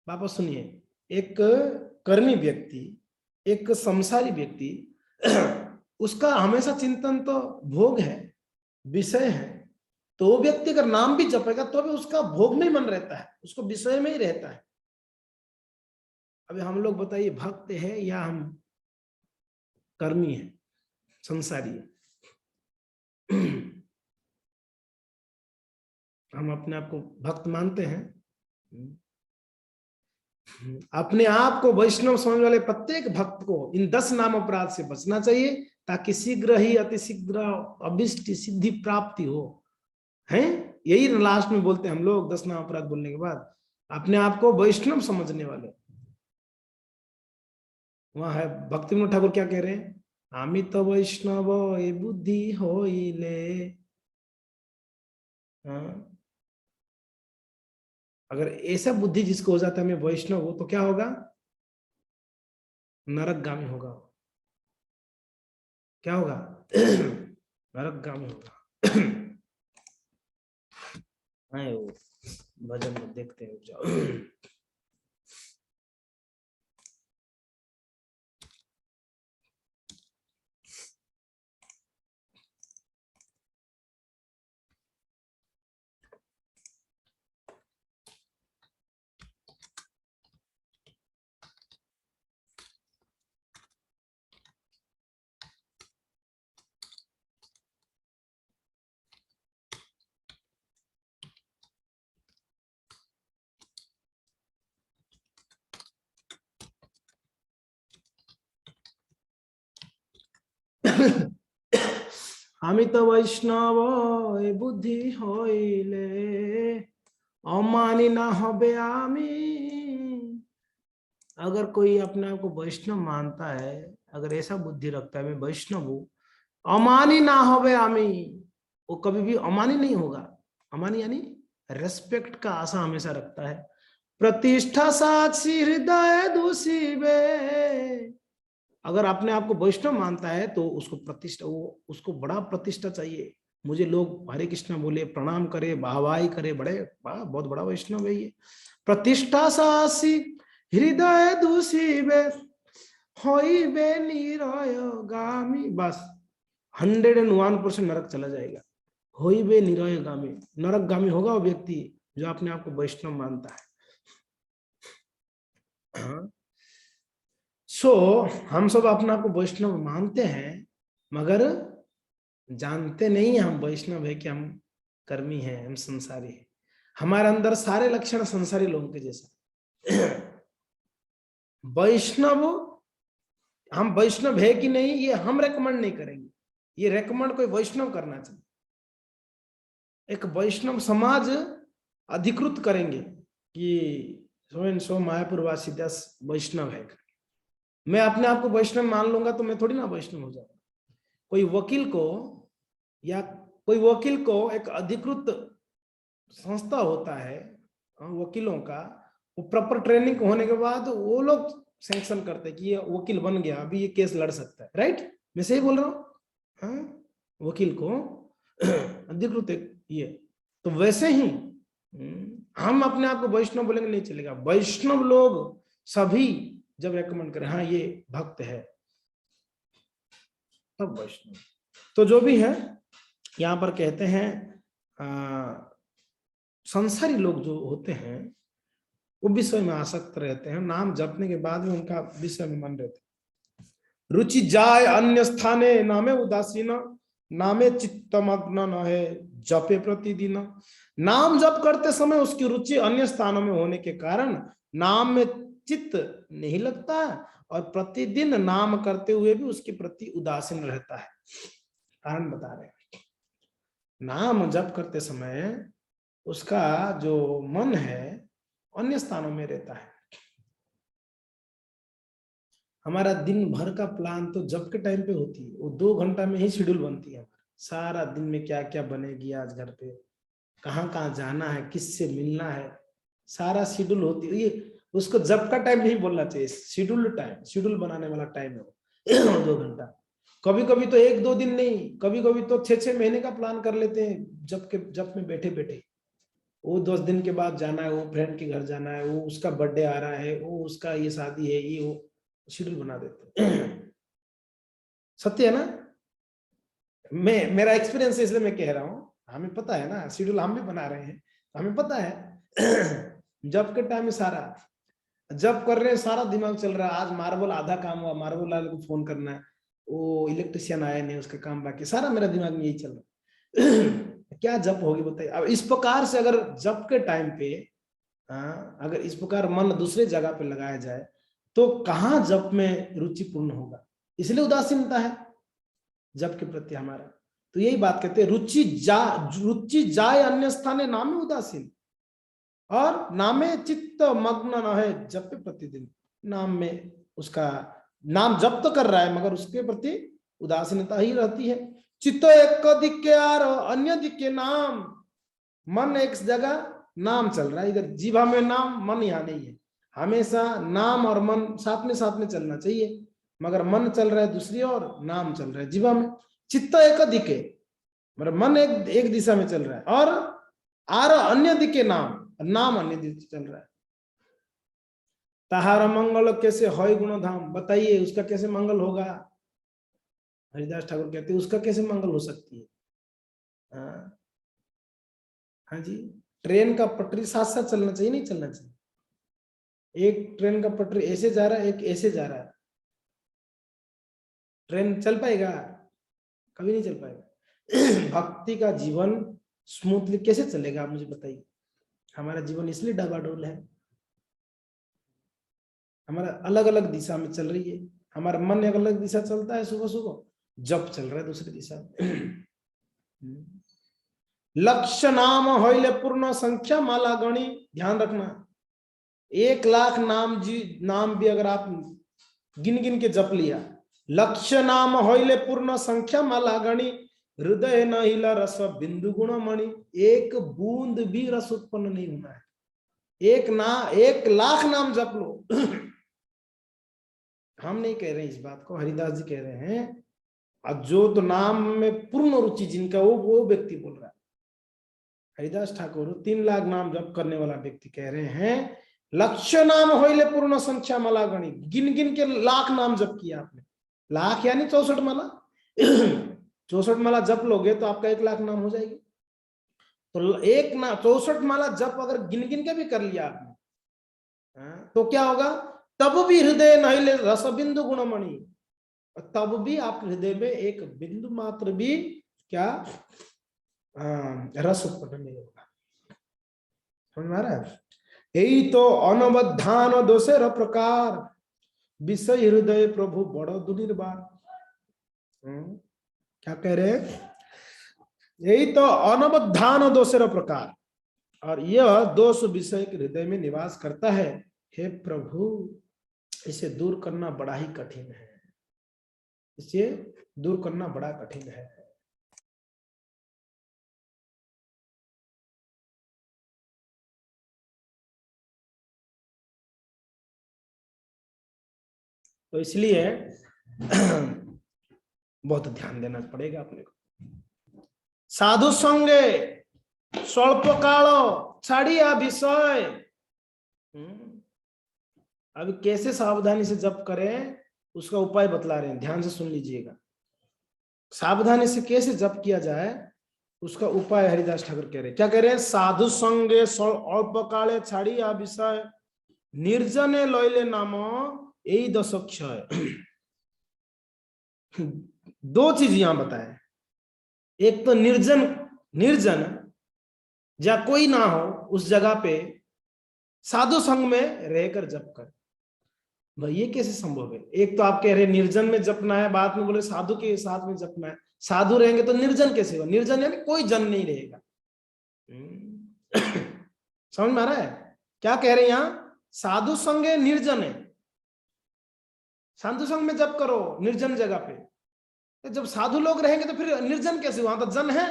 वापस सुनिए, एक कर्मी व्यक्ति, एक संसारी व्यक्ति, उसका हमेशा चिंतन तो भोग है, विषय है, तो वो व्यक्ति अगर नाम भी जपेगा तो भी उसका भोग में ही मन रहता है, उसको विषय में ही रहता है। अभी हम लोग बताइए, भक्त है या हम कर्मी है, संसारी है? हम अपने आप को भक्त मानते हैं? अपने आप को वैष्णव समझने वाले प्रत्येक भक्त को इन 10 नाम अपराध से बचना चाहिए, ताकि शीघ्र ही अतिशीघ्र अभिष्ट सिद्धि प्राप्ति हो। हैं, यही लास्ट में बोलते हैं हम लोग 10 नाम अपराध बोलने के बाद, अपने आप को वैष्णव समझने वाले। वहां है भक्ति विनोद ठाकुर क्या कह रहे हैं? अमित वैष्णव ए बुद्धि होइले। अगर ऐसा बुद्धि जिसको हो जाता है मैं वैष्णव हो, तो क्या होगा? नरकगामी होगा। क्या होगा? नरकगामी होगा। वो भजन में देखते हैं, जाओ। अमित वैष्णव ए बुद्धि होइले अमानी ना होबे आमी। अगर कोई अपने आप को वैष्णव मानता है, अगर ऐसा बुद्धि रखता है मैं वैष्णव हूं, अमानी ना होबे आमी, वो कभी भी अमानी नहीं होगा। अमानी यानी रेस्पेक्ट का आशा हमेशा रखता है। प्रतिष्ठा साक्षी हृदय दूषिबे। अगर अपने आप को वैष्णव मानता है तो उसको प्रतिष्ठा, वो उसको बड़ा प्रतिष्ठा चाहिए। मुझे लोग हरे कृष्णा बोले, प्रणाम करे, वाहवाही करे, बड़े बहुत बड़ा वैष्णव है ये। प्रतिष्ठा साक्षी हृदय दूषिबे होइबे निरय गामी। बस 101% नरक चला जाएगा। होइबे निरय गामी, नरक गामी होगा वो व्यक्ति जो अपने आप को वैष्णव मानता है। हम सब अपने आप को वैष्णव मानते हैं, मगर जानते नहीं हम वैष्णव है कि हम कर्मी हैं, हम संसारी हैं। हमारे अंदर सारे लक्षण संसारी लोगों के जैसा। वैष्णव, हम वैष्णव है कि नहीं ये हम रेकमेंड नहीं करेंगे, ये रेकमेंड कोई वैष्णव करना चाहिए। एक वैष्णव समाज अधिकृत करेंगे कि सो मायापुर वासी 10 वैष्णव है। मैं अपने आप को वैष्णव मान लूंगा तो मैं थोड़ी ना वैष्णव हो जाऊंगा। कोई वकील को एक अधिकृत संस्था होता है वकीलों का, वो प्रॉपर ट्रेनिंग होने के बाद वो लोग सैंक्शन करते हैं कि ये वकील बन गया, अभी ये केस लड़ सकता है। राइट, मैं सही बोल रहा हूँ? वकील को अधिकृत ये, तो वैसे ही हम अपने आप को वैष्णव बोलेंगे नहीं चलेगा। वैष्णव लोग सभी जब रेकमेंड करें हाँ ये भक्त है, तब वैष्णव। तो जो भी है यहाँ पर कहते हैं संसारी लोग जो होते हैं वो विषय में आसक्त रहते हैं, नाम जपने के बाद में उनका विषय में मन रहता है। रुचि जाय अन्य स्थाने नामे उदासीन नामे चित्तमग्न न है जपे प्रतिदिन। नाम जप करते समय उसकी रुचि अन्य स्थानों में होने के कारण नाम में चित्त नहीं लगता और प्रतिदिन नाम करते हुए भी उसके प्रति उदासीन रहता है। कारण बता रहे हैं, नाम जप करते समय उसका जो मन है अन्य स्थानों में रहता है। हमारा दिन भर का प्लान तो जब के टाइम पे होती है, वो 2 घंटा में ही शेड्यूल बनती है। सारा दिन में क्या क्या बनेगी, आज घर पे कहाँ कहाँ जाना है, किससे मिलना है, सारा शेड्यूल होती है। ये उसको जब का टाइम नहीं बोलना चाहिए, शेड्यूल टाइम, शेड्यूल बनाने वाला टाइम है वो 2 घंटा। कभी कभी तो 1-2 दिन नहीं, कभी कभी तो 6-6 महीने का प्लान कर लेते हैं जब में बैठे बैठे। वो 10 दिन के बाद जाना है, वो फ्रेंड के घर जाना है, वो उसका बर्थडे आ रहा है, वो उसका ये शादी है, ये वो शेड्यूल बना देते हैं। सत्य है ना? मेरा एक्सपीरियंस है इसलिए मैं कह रहा हूँ। हमें पता है ना, शेड्यूल हम भी बना रहे हैं, हमें पता है। जब के टाइम में सारा जब कर रहे हैं, सारा दिमाग चल रहा है। आज मार्बल आधा काम हुआ, मार्बल वाले को फोन करना है, वो इलेक्ट्रिशियन आया नहीं, उसका काम बाकी, सारा मेरा दिमाग में यही चल रहा है। क्या जप होगी बताइए। अब इस प्रकार से अगर जप के टाइम पे अगर इस प्रकार मन दूसरे जगह पे लगाया जाए तो कहाँ जप में रुचिपूर्ण होगा। इसलिए उदासीनता है जप के प्रति हमारा। तो यही बात कहते हैं, रुचि जाए अन्य स्थाने नामे उदासीन और नामे चित्त मग्न न है जप प्रतिदिन। नाम में उसका नाम जप तो कर रहा है मगर उसके प्रति उदासीनता ही रहती है। चित्त एक दिक्के और अन्य दिक्के नाम, मन एक जगह, नाम चल रहा है इधर, जीवा में नाम, मन यहाँ नहीं है। हमेशा नाम और मन साथ में चलना चाहिए, मगर मन चल रहा है दूसरी और नाम चल रहा है जीवा में। चित्त एक दिखे मतलब मन एक दिशा में चल रहा है और आर अन्य दिखे नाम, नाम अन्य दिशा चल रहा है। तहारा मंगल कैसे होय गुणधाम, बताइए उसका कैसे मंगल होगा। हरिदास ठाकुर कहते हैं उसका कैसे मंगल हो सकती है। हाँ जी, ट्रेन का पटरी साथ साथ चलना चाहिए, नहीं चलना चाहिए। एक ट्रेन का पटरी ऐसे जा रहा है, एक ऐसे जा रहा है, ट्रेन चल पाएगा? कभी नहीं चल पाएगा। भक्ति का जीवन स्मूथली कैसे चलेगा आप मुझे बताइए। हमारा जीवन इसलिए डबाडोल है, हमारा अलग अलग दिशा में चल रही है। हमारा मन एक अलग दिशा चलता है, सुबह सुबह जब चल रहा है दूसरी दिशा में। लक्ष्य नाम होइले पूर्ण संख्या माला गणी, ध्यान रखना। 1,00,000 नाम भी अगर आप गिन गिन के जप लिया, लक्ष्य नाम होइले पूर्ण संख्या माला गणी, हृदय न हिला रस बिंदु गुण मणि। एक बूंद भी रस उत्पन्न नहीं होना है। 1,00,000 नाम जप लो। हम नहीं कह रहे इस बात को, हरिदास जी कह रहे हैं। जो तो नाम में पूर्ण रुचि जिनका, वो व्यक्ति बोल रहा है। हरिदास ठाकुर 3,00,000 नाम जप करने वाला व्यक्ति कह रहे हैं, लक्ष्य नाम होइले पूर्ण संख्या माला गणी। गिन गिन के 1,00,000 नाम जप किया आपने, 1,00,000 यानी 64 माला। 64 माला जप लोगे तो आपका 1,00,000 नाम हो जाएगी। तो 64 माला जप अगर गिन गिन के भी कर लिया आपने, तो क्या होगा, तब भी हृदय नहीं ले रस बिंदु गुणमणि, तब भी आप हृदय में एक बिंदु मात्र भी क्या रस उत्पन्न नहीं होगा। समझ में आ रहा है? यही तो अनवधान दोषेर प्रकार, विषय हृदय प्रभु बड़ो दुर्निर्वार। क्या कह रहे हैं? यही तो अनवधान दोषेर प्रकार, और यह दोष विषय के हृदय में निवास करता है। हे प्रभु, इसे दूर करना बड़ा ही कठिन है, इसे दूर करना बड़ा कठिन है। तो इसलिए बहुत ध्यान देना पड़ेगा अपने को। साधु संगे स्वल्प काल छाड़िया विषय। अब कैसे सावधानी से जप करें उसका उपाय बतला रहे हैं, ध्यान से सुन लीजिएगा। सावधानी से कैसे जप किया जाए उसका उपाय हरिदास ठाकुर कह रहे हैं। क्या कह रहे हैं? साधु संगे अल्प काले छाड़िया विषय, निर्जने लैले नाम यही दशक्षय। 2 चीज यहां बताए। एक तो निर्जन निर्जन जहाँ कोई ना हो उस जगह पे साधु संग में रहकर जप कर। भाई ये कैसे संभव है? एक तो आप कह रहे निर्जन में जपना है, बाद में बोले साधु के साथ में जपना है। साधु रहेंगे तो निर्जन कैसे होगा? निर्जन यानी कोई जन नहीं रहेगा। समझ में आ रहा है क्या कह रहे हैं? यहाँ साधु संग है, निर्जन है। साधु संग में जप करो निर्जन जगह पे, तो जब साधु लोग रहेंगे तो फिर निर्जन कैसे? वहां तो जन है।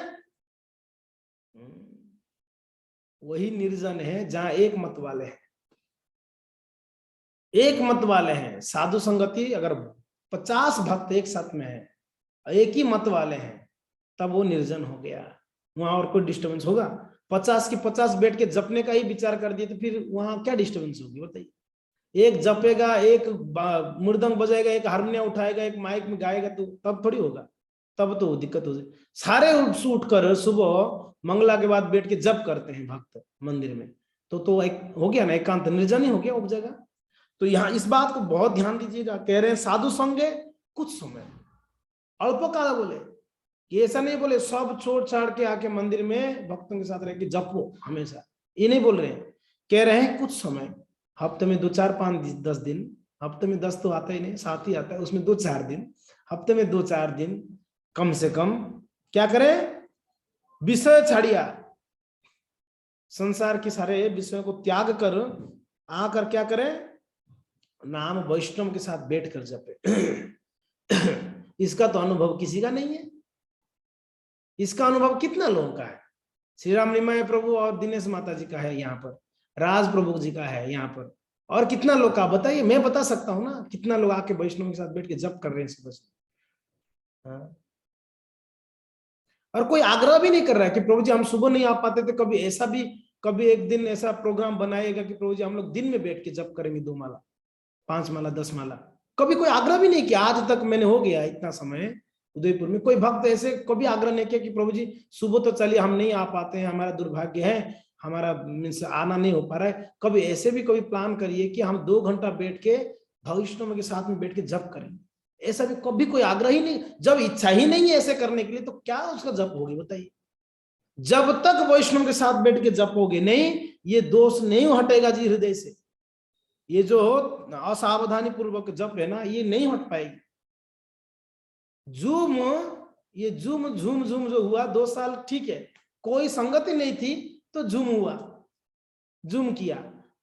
वही निर्जन है जहां एक मत वाले हैं, एक मत वाले हैं। साधु संगति अगर 50 भक्त एक साथ में है, एक ही मत वाले हैं, तब वो निर्जन हो गया। वहां और कोई डिस्टर्बेंस होगा? 50 की 50 बैठ के जपने का ही विचार कर दिए तो फिर वहां क्या डिस्टर्बेंस होगी बताइए? एक जपेगा, एक मृदंग बजाएगा, एक हारमोनियम उठाएगा, एक माइक में गाएगा, तो तब थोड़ी होगा। तब तो दिक्कत हो जाए। सारे उठ कर सुबह मंगला के बाद बैठ के जप करते हैं भक्त मंदिर में, तो एक हो गया ना, एकांत निर्जन ही हो गया उपजगा। तो यहाँ इस बात को बहुत ध्यान दीजिएगा। कह रहे हैं साधु संगे कुछ समय, अल्पकाल बोले कि ऐसा नहीं बोले सब छोड़ छाड़ के आके मंदिर में भक्तों के साथ रह के जपो हमेशा, ये नहीं बोल रहे हैं। कह रहे हैं कुछ समय, हफ्ते में 2 4 5 10 दिन, हफ्ते में 10 तो आता ही नहीं, 7 ही आता है, उसमें 2 4 दिन, हफ्ते में 2 4 दिन कम से कम क्या करें? विषय छाड़िया, संसार के सारे विषयों को त्याग कर आकर क्या करें? नाम वैष्णव के साथ बैठकर जपे। इसका तो अनुभव किसी का नहीं है। इसका अनुभव कितना लोगों का है? श्री राम निमाय प्रभु और दिनेश माता जी का है यहाँ पर, राज प्रभु जी का है यहाँ पर, और कितना लोग का बताइए? मैं बता सकता हूँ ना, कितना लोग आके वैष्णव के साथ बैठ के जप कर रहे हैं सुबह से। हाँ। और कोई आग्रह भी नहीं कर रहा है कि प्रभु जी हम सुबह नहीं आ पाते थे, कभी ऐसा भी, कभी एक दिन ऐसा प्रोग्राम बनाएगा कि प्रभु जी हम लोग दिन में बैठ के जप करेंगे 2 माला 5 माला 10 माला। कभी कोई आग्रह भी नहीं किया। आज तक मैंने हो गया इतना समय उदयपुर में, कोई भक्त ऐसे कभी आग्रह नहीं किया कि प्रभु जी सुबह तो चलिए हम नहीं आ पाते हैं, हमारा दुर्भाग्य है, हमारा मीन्स आना नहीं हो पा रहा है। कभी ऐसे भी कभी प्लान करिए कि हम 2 घंटा बैठ के वैष्णव के साथ में बैठ के जप करें। ऐसा भी कभी कोई आग्रह ही नहीं। जब इच्छा ही नहीं है ऐसे करने के लिए तो क्या उसका जप होगी बताइए? जब तक वैष्णव के साथ बैठ के जपोगे नहीं, ये दोष नहीं हटेगा जी हृदय से। ये जो असावधानी पूर्वक जप है ना, ये नहीं हट पाएगी। झूम, ये झूम झूम झूम जो हुआ 2 साल, ठीक है, कोई संगति नहीं थी तो झूम हुआ, झूम किया।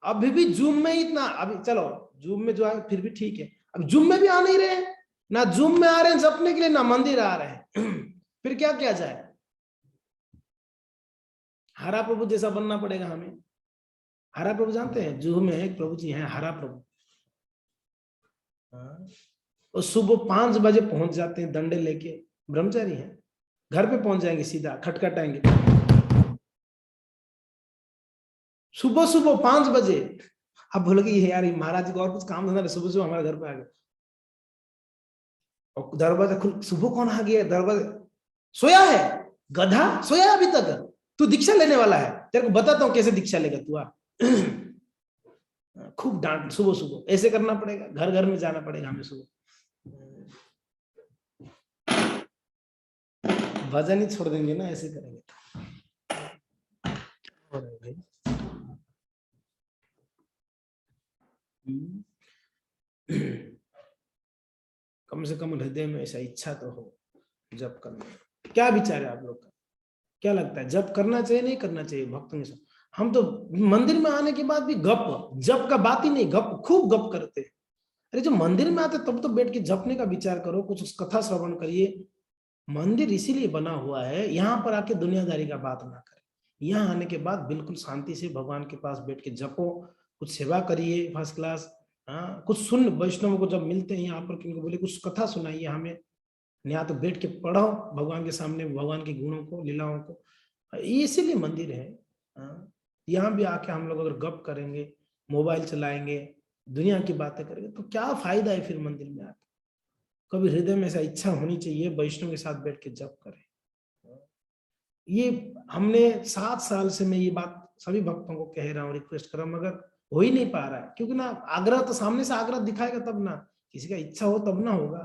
अभी भी झूम में इतना, अभी चलो झूम में जो है फिर भी ठीक है, अब झूम में भी आ नहीं रहे हैं ना, झूम में आ रहे हैं जपने के लिए, ना मंदिर आ रहे हैं। फिर क्या किया जाए? हरा प्रभु जैसा बनना पड़ेगा हमें। हरा प्रभु जानते हैं? जूहू में एक प्रभु जी हैं हरा प्रभु। और सुबह 5 बजे पहुंच जाते हैं डंडे लेके, ब्रह्मचारी हैं, घर पे पहुंच जाएंगे, सीधा खटखटाएंगे सुबह सुबह 5 बजे। अब बोलोगे ये यार महाराज जी को और कुछ काम धंधा, सुबह सुबह हमारे घर पे आ गए और दरवाजा खुल, सुबह कौन आ गया? दरवाजा सोया है, गधा सोया अभी तक, तू दीक्षा लेने वाला है, तेरे को बताता हूँ कैसे दीक्षा लेगा तू। खूब डांट सुबह सुबह, ऐसे करना पड़ेगा, घर घर में जाना पड़ेगा हमें सुबह। भजन ही छोड़ देंगे ना ऐसे करेंगे कम से कम हृदय में ऐसा इच्छा तो हो जप करना। क्या विचार है आप लोग का? क्या लगता है जप करना चाहिए नहीं करना चाहिए भक्तों के साथ? हम तो मंदिर में आने के बाद भी गप, जप का बात ही नहीं, गप खूब गप करते। अरे जब मंदिर में आते तब तो बैठ के जपने का विचार करो, कुछ कथा श्रवण करिए। मंदिर इसीलिए बना हुआ है, यहाँ पर आके दुनियादारी का बात ना करें। यहाँ आने के बाद बिल्कुल शांति से भगवान के पास बैठ के जपो, कुछ सेवा करिए फर्स्ट क्लास। हाँ, कुछ सुन, वैष्णव को जब मिलते हैं यहाँ पर किनको बोले कुछ कथा सुनाइए हमें, यहाँ तो बैठ के पढ़ो भगवान के सामने भगवान के गुणों को, लीलाओं को। इसीलिए मंदिर है। यहाँ भी आके हम लोग अगर गप करेंगे, मोबाइल चलाएंगे, दुनिया की बातें करेंगे तो क्या फायदा है फिर मंदिर में आके? कभी हृदय में ऐसा इच्छा होनी चाहिए वैष्णव के साथ बैठ के जप करें। ये हमने 7 साल से मैं ये बात सभी भक्तों को कह रहा हूँ, रिक्वेस्ट कर रहा हूँ, मगर हो ही नहीं पा रहा है। क्योंकि ना आग्रह तो सामने से आग्रह दिखाएगा तब ना, किसी का इच्छा हो तब ना होगा।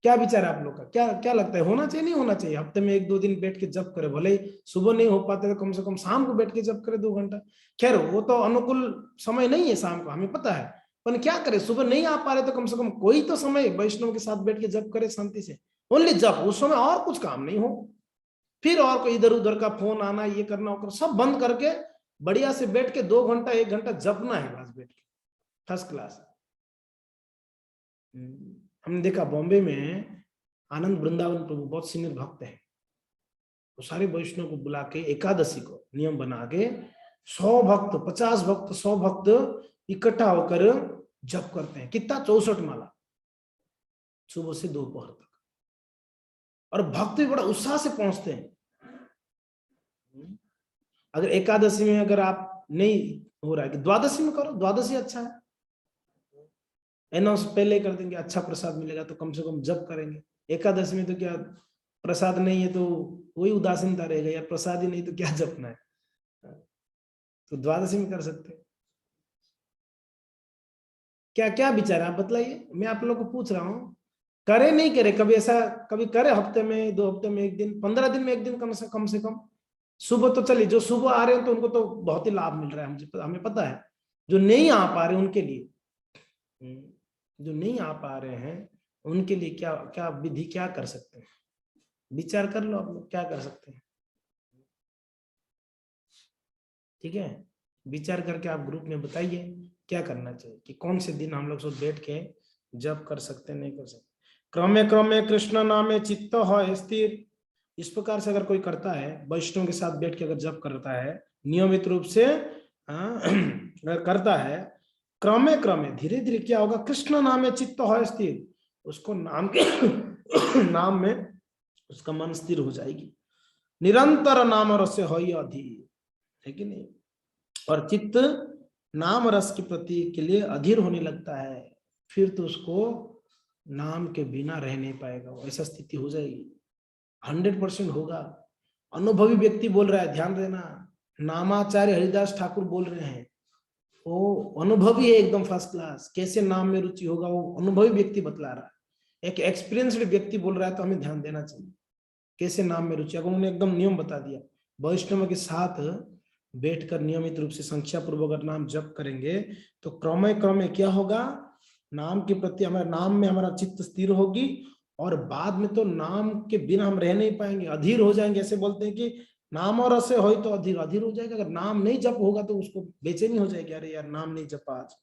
क्या विचार है आप लोग का? क्या क्या लगता है, होना चाहिए नहीं होना चाहिए? हफ्ते में 1-2 दिन बैठ के जप करे, भले ही सुबह नहीं हो पाते तो कम से कम शाम को बैठ के जप करे 2 घंटा। खैर वो तो अनुकूल समय नहीं है शाम को, हमें पता है, पर क्या करे, सुबह नहीं आ पा रहे तो कम से कम कोई तो समय वैष्णव के साथ बैठ के जप करे शांति से। ओनली जप, उस समय और कुछ काम नहीं हो, फिर और कोई इधर उधर का फोन आना, ये करना वो करना, सब बंद करके बढ़िया से बैठ के 2 घंटा 1 घंटा जपना है बस बैठ के, फर्स्ट क्लास। हमने देखा बॉम्बे में आनंद वृंदावन प्रभु बहुत सीनियर भक्त है, वो सारे वैष्णव को बुला के एकादशी को नियम बना के 100 भक्त, 50 भक्त, 100 भक्त इकट्ठा होकर जप करते हैं। कितना? 64 माला, सुबह से दोपहर तक। और भक्त भी बड़ा उत्साह से पहुंचते हैं। अगर एकादशी में अगर आप नहीं हो रहा है कि द्वादशी में करो, द्वादशी अच्छा है, अनाउंस पहले कर देंगे, अच्छा प्रसाद मिलेगा तो कम से कम जप करेंगे। एकादशी में तो क्या प्रसाद नहीं है तो वही उदासीनता रहेगा, यार प्रसाद ही नहीं तो क्या जपना है, तो द्वादशी में कर सकते हैं। क्या क्या विचार आप बतलाइए, मैं आप लोग को पूछ रहा हूँ। करे नहीं करे कभी ऐसा, कभी करे हफ्ते में 2 हफ्ते में 1 दिन, 15 दिन में 1 दिन कम से कम। सुबह तो चलिए, जो सुबह आ रहे हैं तो उनको तो बहुत ही लाभ मिल रहा है, मुझे हमें पता है। जो नहीं आ पा रहे उनके लिए, जो नहीं आ पा रहे हैं उनके लिए क्या क्या विधि, क्या कर सकते हैं? विचार कर लो आप लोग, क्या कर सकते हैं? ठीक है, विचार करके आप ग्रुप में बताइए क्या करना चाहिए, कि कौन से दिन हम लोग सब बैठ के जप कर सकते हैं, नहीं कर सकते। क्रमे क्रमे कृष्ण नामे चित्त है स्थिर, इस प्रकार से अगर कोई करता है, वैष्णव के साथ बैठ के अगर जप करता है नियमित रूप से, अगर करता है क्रमे क्रमे, धीरे धीरे क्या होगा, कृष्ण नामे चित्त है स्थिर, उसको नाम के नाम में उसका मन स्थिर हो जाएगी। निरंतर नाम रस हो अधीर, है कि नहीं? और चित्त नाम रस के प्रति के लिए अधीर होने लगता है, फिर तो उसको नाम के बिना रह नहीं पाएगा, ऐसा स्थिति हो जाएगी, 100% होगा। अनुभवी व्यक्ति बोल रहा है, ध्यान देना, नामाचार्य हरिदास ठाकुर बोल रहे हैं, वो अनुभवी है एकदम फर्स्ट क्लास, कैसे नाम में रुचि होगा वो अनुभवी व्यक्ति बतला रहा है। एक एक्सपीरियंस्ड व्यक्ति बोल रहा है तो हमें ध्यान देना चाहिए, कैसे नाम में रुचि, अगर उन्होंने एकदम नियम बता दिया, वैष्णव के साथ बैठकर नियमित रूप से संख्या पूर्वक अगर नाम जप करेंगे तो क्रमे क्रमे क्या होगा, नाम के प्रति हमारे नाम में हमारा चित्त स्थिर होगी, और बाद में तो नाम के बिना हम रह नहीं पाएंगे, अधीर हो जाएंगे। ऐसे बोलते हैं कि नाम और रसे हो तो अधीर, अधीर हो जाएगा। अगर नाम नहीं जप होगा तो उसको बेचैनी हो जाएगी, अरे यार नाम नहीं जपा आज।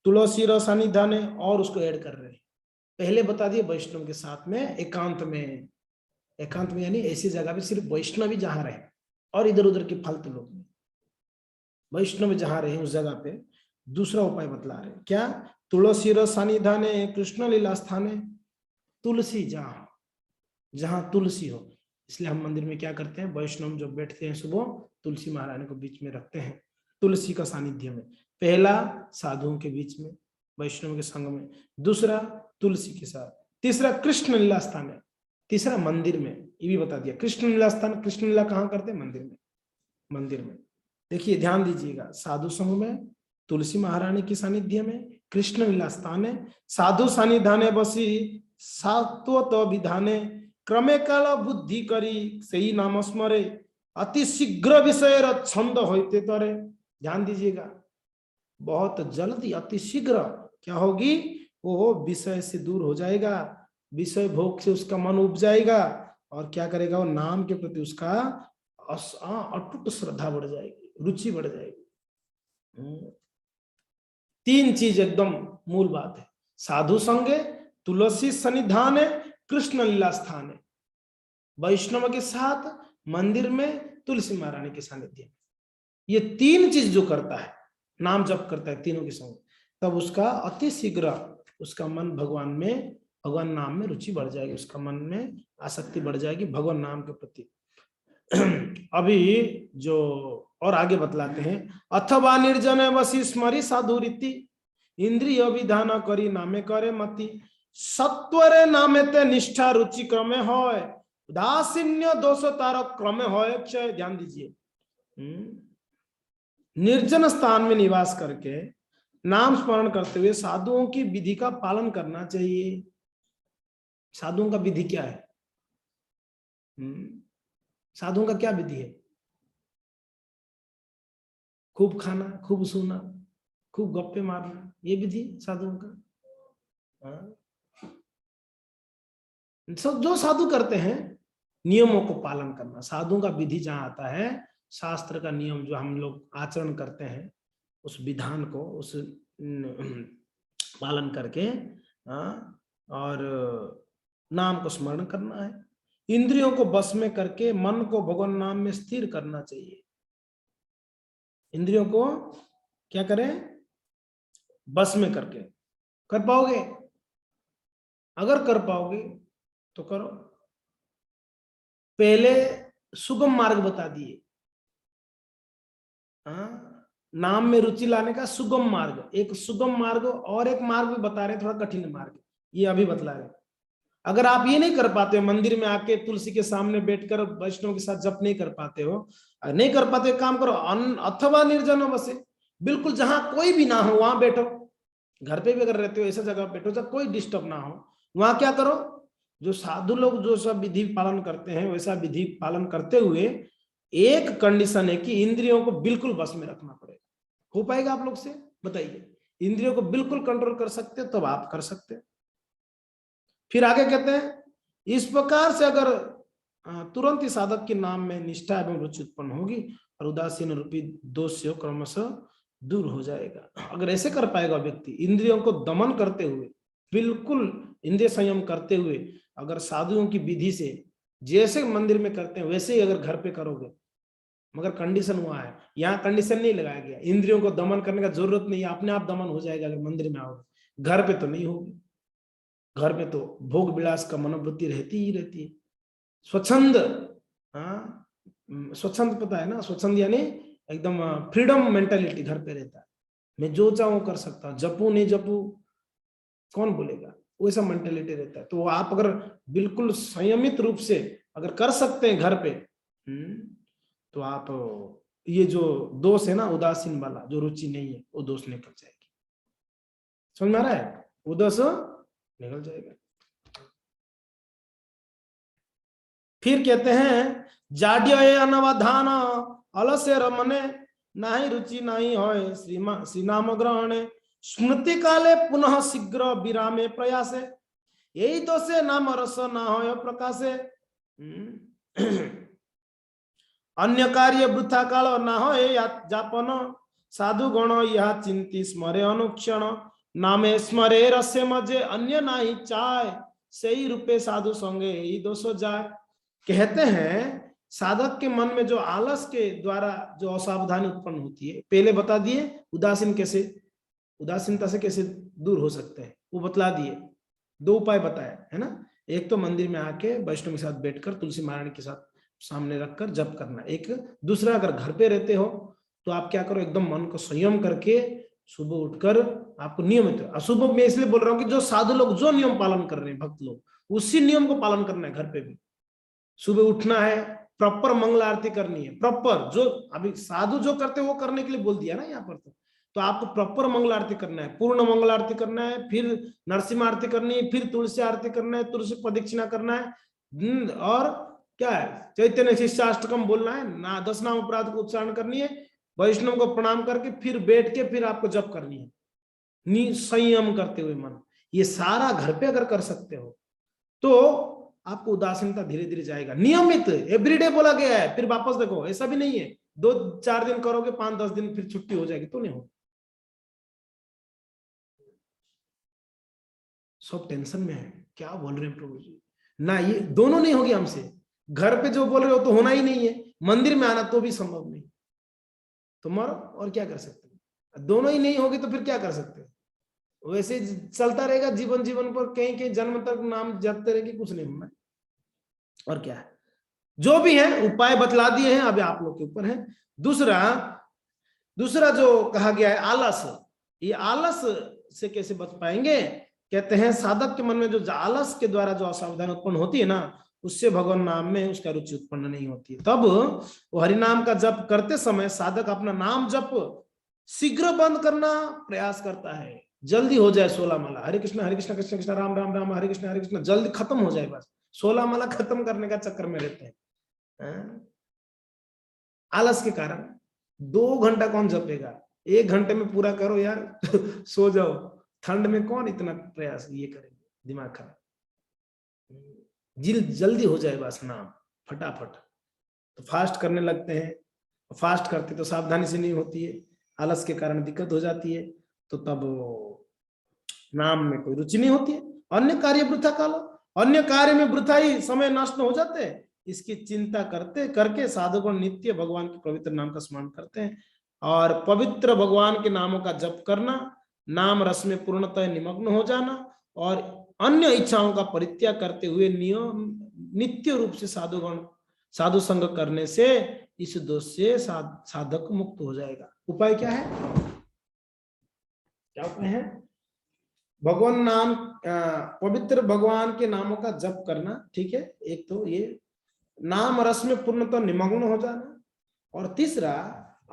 तुलसी रस सानिध्य और उसको ऐड कर रहे हैं, पहले बता दिए वैष्णव के साथ में एकांत में, एकांत में यानी ऐसी जगह पे सिर्फ वैष्णव ही जहां रहे, और इधर उधर के फालतू लोग नहीं, वैष्णव जहां रहे उस जगह पे दूसरा उपाय बतला रहे, क्या? तुलसी रस सानिध्य कृष्ण लीला स्थाने, तुलसी जहां जहां तुलसी हो, इसलिए हम मंदिर में क्या करते हैं, वैष्णव जब बैठते हैं सुबह तुलसी महारानी को बीच में रखते हैं, तुलसी का सानिध्य में। पहला साधुओं के बीच में, वैष्णव के संग में, दूसरा तुलसी के साथ, तीसरा कृष्ण लीला स्थान है, तीसरा मंदिर में, ये भी बता दिया। कृष्ण लीला स्थान, कृष्ण लीला कहाँ करते हैं? मंदिर में, मंदिर में। देखिए ध्यान दीजिएगा, साधु संग में, तुलसी महारानी के सानिध्य में, कृष्ण लीला स्थान है, साधु सानिध्याने बसी सात्वत विधाने, क्रमे काल बुद्धि करी सही नाम स्मरे, अति शीघ्र विषय छंद होते तरे। ध्यान दीजिएगा, बहुत जल्दी अति शीघ्र क्या होगी, वो विषय से दूर हो जाएगा, विषय भोग से उसका मन उब जाएगा, और क्या करेगा, वो नाम के प्रति उसका अटूट श्रद्धा बढ़ जाएगी, रुचि बढ़ जाएगी। 3 चीज एकदम मूल बात है, साधु संगे, तुलसी सन्निधान, कृष्ण लीला स्थान, वैष्णव के साथ, मंदिर में, तुलसी महारानी के सानिध्य में। ये 3 चीज जो करता है, नाम जप करता है तीनों के संग, तब उसका अति शीघ्र उसका मन भगवान में, भगवान नाम में रुचि बढ़ जाएगी, उसका मन में आसक्ति बढ़ जाएगी भगवान नाम के प्रति। अभी जो और आगे बतलाते हैं, अथवा निर्जन वसी स्मरी साधु रीति, इंद्रिय विधान करी नामे करे मति, सत्वरे नामे ते निष्ठा रुचि क्रमे होय, उदासीन्य दोष तार क्रमे होय क्षय। ध्यान दीजिए, निर्जन स्थान में निवास करके नाम स्मरण करते हुए साधुओं की विधि का पालन करना चाहिए। साधुओं का विधि क्या है? साधुओं का क्या विधि है? खूब खाना, खूब सोना, खूब गप्पे मारना, ये विधि साधुओं का। जो साधु करते हैं नियमों को पालन करना, साधुओं का विधि जहां आता है, शास्त्र का नियम जो हम लोग आचरण करते हैं, उस विधान को उस पालन करके और नाम को स्मरण करना है। इंद्रियों को बस में करके मन को भगवान नाम में स्थिर करना चाहिए। इंद्रियों को क्या करें? बस में करके। कर पाओगे? अगर कर पाओगे तो करो। पहले सुगम मार्ग बता दिए, नाम में रुचि लाने का सुगम मार्ग, एक सुगम मार्ग और एक मार्ग भी बता रहे, थोड़ा कठिन मार्ग, ये अभी बतला रहे। अगर आप ये नहीं कर पाते हो, मंदिर में आके तुलसी के सामने बैठकर वैष्णव के साथ जप नहीं कर पाते हो, नहीं कर पाते, काम करो, अथवा निर्जन बसे, बिल्कुल जहां कोई भी ना हो वहां बैठो। घर पे भी अगर रहते हो ऐसा जगह बैठो जब कोई डिस्टर्ब ना हो, वहां क्या करो? जो साधु लोग जो सब विधि पालन करते हैं वैसा विधि पालन करते हुए एक कंडीशन है कि इंद्रियों को बिल्कुल बस में रखना पड़ेगा। हो पाएगा आप लोग से? बताइए। इंद्रियों को बिल्कुल कंट्रोल कर सकते हो तब आप कर सकते हैं। फिर आगे कहते हैं, इस प्रकार से अगर तुरंत ही साधक के नाम में निष्ठा एवं रुचि उत्पन्न होगी और उदासीन रूपी दोष से क्रमशः दूर हो जाएगा। अगर ऐसे कर पाएगा व्यक्ति, इंद्रियों को दमन करते हुए, बिल्कुल इंद्रिय संयम करते हुए, अगर साधुओं की विधि से जैसे मंदिर में करते हैं वैसे ही अगर घर पे करोगे, मगर कंडीशन हुआ है, यहाँ कंडीशन नहीं लगाया गया, इंद्रियों को दमन करने का जरूरत नहीं है, अपने आप दमन हो जाएगा अगर मंदिर में आओगे। घर पे तो नहीं होगी, घर पे तो भोग विलास का मनोवृत्ति रहती ही रहती है। स्वच्छंद, स्वच्छंद पता है ना? स्वच्छंद यानी एकदम फ्रीडम मेंटालिटी घर पे रहता है, मैं जो चाहूं कर सकता हूँ, जपू नहीं जपू कौन बोलेगा, वैसा मेंटालिटी रहता है। तो आप अगर बिल्कुल संयमित रूप से अगर कर सकते हैं घर पे, तो आप ये जो दोष है ना उदासीन वाला, जो रुचि नहीं है, वो दोष निकल जाएगी। समझ में आ रहा है? वो दोष निकल जाएगा। फिर कहते हैं, जाड्य अनवधान अलस्य रमने, नाही रुचि नहीं होय श्री नाम ग्रहणे, स्मृति काले पुनः शीघ्र विरामे प्रयासे, यही तो से नाम रस न होय प्रकाशे, अन्य कार्य वृथा काल न होय जापन, साधु गण यह चिंती स्मरे अनुक्षण, नामे स्मरे रस्य मजे अन्य नाही चाय, सही रूपे साधु संगे यही दोष जाए। कहते हैं साधक के मन में जो आलस के द्वारा जो असावधानी उत्पन्न होती है, पहले बता दिए उदासीन कैसे, उदासीनता से कैसे दूर हो सकते हैं, वो बतला दिए। दो उपाय बताए है ना, एक तो मंदिर में आके वैष्णव के साथ बैठकर तुलसी महारानी के साथ सामने रखकर जप करना, एक दूसरा अगर घर पे रहते हो तो आप क्या करो, एकदम मन को संयम करके सुबह उठकर आपको नियमित, अशुभ में इसलिए बोल रहा हूँ कि जो साधु लोग जो नियम पालन कर रहे हैं, भक्त लोग, उसी नियम को पालन करना है। घर पे भी सुबह उठना है, प्रॉपर मंगल आरती करनी है, प्रॉपर जो अभी साधु जो करते हैं वो करने के लिए बोल दिया ना यहाँ पर, तो आपको प्रॉपर मंगल आरती करना है, पूर्ण मंगल आरती करना है, फिर नरसिंह आरती करनी है, फिर तुलसी आरती करना है, तुलसी प्रदक्षिणा करना है, और क्या है, चैतन्य शिष्याष्टकम बोलना है ना, 10 नाम अपराध को उच्चारण करनी है, वैष्णव को प्रणाम करके फिर बैठ के फिर आपको जप करनी है, संयम करते हुए मन। ये सारा घर पे अगर कर सकते हो तो आपको उदासीनता धीरे धीरे जाएगा। नियमित एवरीडे बोला गया है, फिर वापस देखो, ऐसा भी नहीं है 2-4 दिन करोगे, 5-10 दिन फिर छुट्टी हो जाएगी, तो नहीं हो। सब टेंशन में है, क्या बोल रहे हैं प्रभु जी, ना ये दोनों नहीं होगी हमसे। घर पे जो बोल रहे हो तो होना ही नहीं है, मंदिर में आना तो भी संभव नहीं, तो मरो, और क्या कर सकते हैं। दोनों ही नहीं होगी तो फिर क्या कर सकते हैं, वैसे चलता रहेगा जीवन, जीवन पर कहीं कहीं जन्म तक नाम जपते रहेंगे, कुछ नहीं होना। और क्या है, जो भी है उपाय बतला दिए हैं, अभी आप लोग के ऊपर है। दूसरा जो कहा गया है आलस, ये आलस से कैसे बच पाएंगे? कहते हैं साधक के मन में जो आलस के द्वारा जो असावधानी उत्पन्न होती है ना, उससे भगवान नाम में उसका रुचि उत्पन्न नहीं होती। तब वो हरिनाम का जप करते समय साधक अपना नाम जप शीघ्र बंद करना प्रयास करता है, जल्दी हो जाए 16 माला, हरे कृष्ण कृष्ण कृष्ण राम राम राम हरे कृष्ण, जल्दी खत्म हो जाए, बस 16 माला खत्म करने का चक्कर में रहते हैं। आलस के कारण 2 घंटा कौन जपेगा, 1 घंटे में पूरा करो यार। सो जाओ, ठंड में कौन इतना प्रयास ये करेंगे, दिमाग खराब। जल्दी हो जाए बस नाम फटाफट। तो फास्ट करने लगते हैं, फास्ट करते तो सावधानी से नहीं होती है, आलस के कारण दिक्कत हो जाती है, तो तब नाम में कोई रुचि नहीं होती है। अन्य कार्य वृथा कालो, अन्य कार्य में वृथा ही समय नष्ट हो जाते हैं। इसकी चिंता करते करके साधुगण नित्य भगवान के पवित्र नाम का स्मरण करते हैं, और पवित्र भगवान के नामों का जप करना, नाम रस में पूर्णतः निमग्न हो जाना, और अन्य इच्छाओं का परित्याग करते हुए नियम नित्य रूप से साधु संग करने से इस दोष से साधक मुक्त हो जाएगा। उपाय क्या है, क्या उपाय है? भगवान नाम, पवित्र भगवान के नामों का जप करना, ठीक है, एक तो ये नाम रस में पूर्णतः निमग्न हो जाना, और तीसरा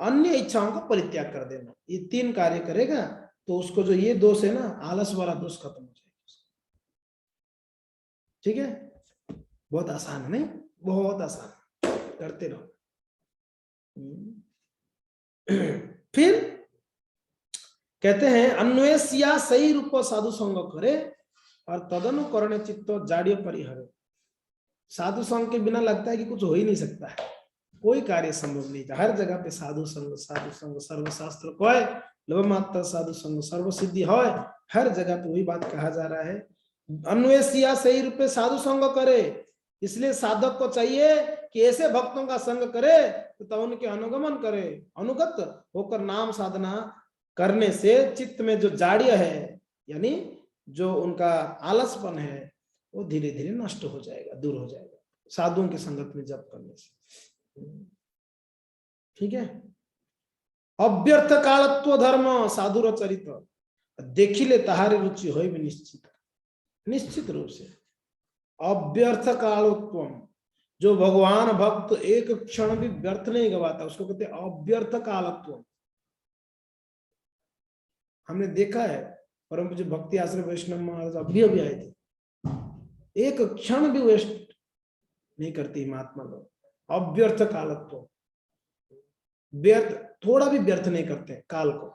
अन्य इच्छाओं का परित्याग कर देना। ये 3 कार्य करेगा तो उसको जो ये दोष है ना, आलस वाला दोष खत्म हो जाएगा। ठीक है, बहुत आसान है, नहीं? बहुत आसान, करते रहो। फिर कहते हैं अन्वेष्या सही रूप साधु संग करे, और तदनुकरण चित्तो जाड्य परिहरे। साधु संग के बिना लगता है कि कुछ हो ही नहीं सकता है, कोई कार्य संभव नहीं था। हर जगह पे साधु संग सर्वशास्त्र को है, लवमात्र साधु संग सर्व सिद्धि है, हर जगह पे वही बात कहा जा रहा है। अन्वेष्या सही रूप में साधु संग करे, इसलिए साधक को चाहिए कि ऐसे भक्तों का संग करे तो उनके अनुगमन करे, अनुगत होकर नाम साधना करने से चित्त में जो जाड्य है, यानी जो उनका आलसपन है, वो धीरे धीरे नष्ट हो जाएगा, दूर हो जाएगा साधुओं की संगत में जप करने से। ठीक है, अव्यर्थ कालत्व धर्म साधुर चरित देखिले तहारे रुचि हो भी निश्चित, निश्चित रूप से अव्यर्थ कालोत्व, जो भगवान भक्त एक क्षण भी व्यर्थ नहीं गवाता, उसको कहते हैं अव्यर्थ कालत्व। हमने देखा है, परम पूज्य भक्ति आश्रम वैष्णव महाराज अभी आए थे, एक क्षण भी वेस्ट नहीं करती महात्मा लोग, अव्यर्थ कालत्व, व्यर्थ थोड़ा भी व्यर्थ नहीं करते काल को,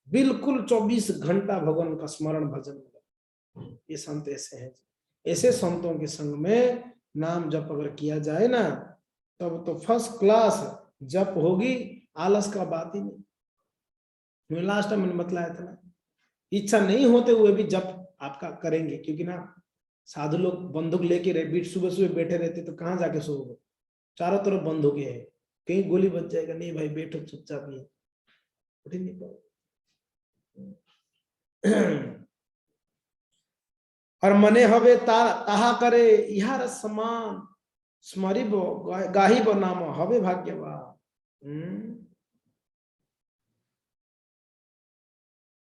बिल्कुल 24 घंटा भगवान का स्मरण भजन में। ये संत ऐसे हैं, ऐसे संतों के संग में नाम जप अगर किया जाए ना, तब तो फर्स्ट क्लास जप होगी, आलस का बात ही नहीं। लास्ट टाइम मैंने बतलाया था ना, इच्छा नहीं होते हुए भी जप आपका करेंगे, क्योंकि ना साधु लोग बंदूक लेके बीच सुबह सुबह बैठे रहते, तो कहाँ जाके सोओगे, चारों तरफ बंदूकें है, कहीं गोली बच जाएगा, नहीं भाई बैठो चुपचाप, ही उठ नहीं पाओ। और मने हवे ताहा करे इहार समान स्मरिबो गाहिबो नाम हवे भाग्यवान।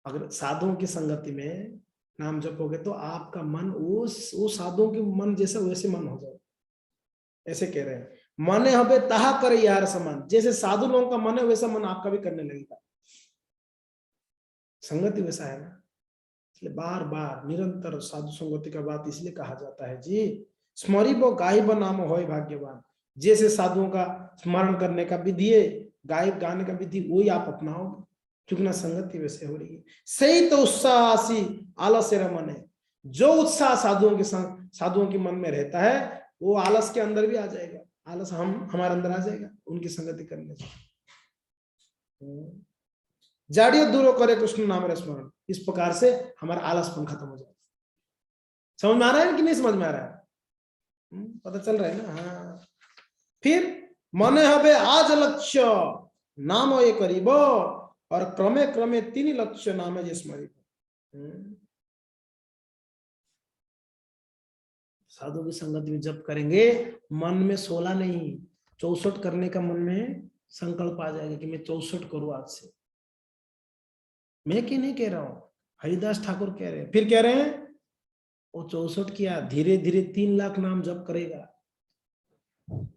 अगर साधुओं की संगति में नाम जपोगे तो आपका मन वो साधुओं के मन जैसा वैसे मन हो जाए, ऐसे कह रहे हैं। मने हवे ताहा करे यार समान, जैसे साधु लोगों का मन है वैसा मन आपका भी करने लगेगा, संगति वैसा है ना। इसलिए बार बार निरंतर साधु संगति का बात इसलिए कहा जाता है जी, स्मरिबो गायब नाम होय भाग्यवान, जैसे साधुओं का स्मरण करने का विधि है, गायब गाने का विधि, वही आप अपनाओगे, क्योंकि ना संगति वैसे हो रही है। सही तो उत्साह आलस्य मन है, जो उत्साह साधुओं के मन में रहता है वो आलस के अंदर भी आ जाएगा, आलस हमारे अंदर आ जाएगा उनकी संगति करने से। जाड़ियो दूर करे कृष्ण नाम स्मरण, इस प्रकार से हमारा आलसपन खत्म हो जाएगा। समझ में आ रहा है कि नहीं समझ में आ रहा है? पता चल रहा है ना? हाँ। फिर मने हवे आज लक्ष्य नाम ये करीब, और क्रमे क्रमे 3 लक्ष्य नाम है स्मरित। साधु की संगति में जब करेंगे, मन में 16 नहीं 64 करने का मन में संकल्प आ जाएगा कि मैं 64 करूं आज से। मैं क्या नहीं कह रहा हूं, हरिदास ठाकुर कह रहे हैं। फिर कह रहे हैं वो 64 किया, धीरे धीरे 3 लाख नाम जप करेगा,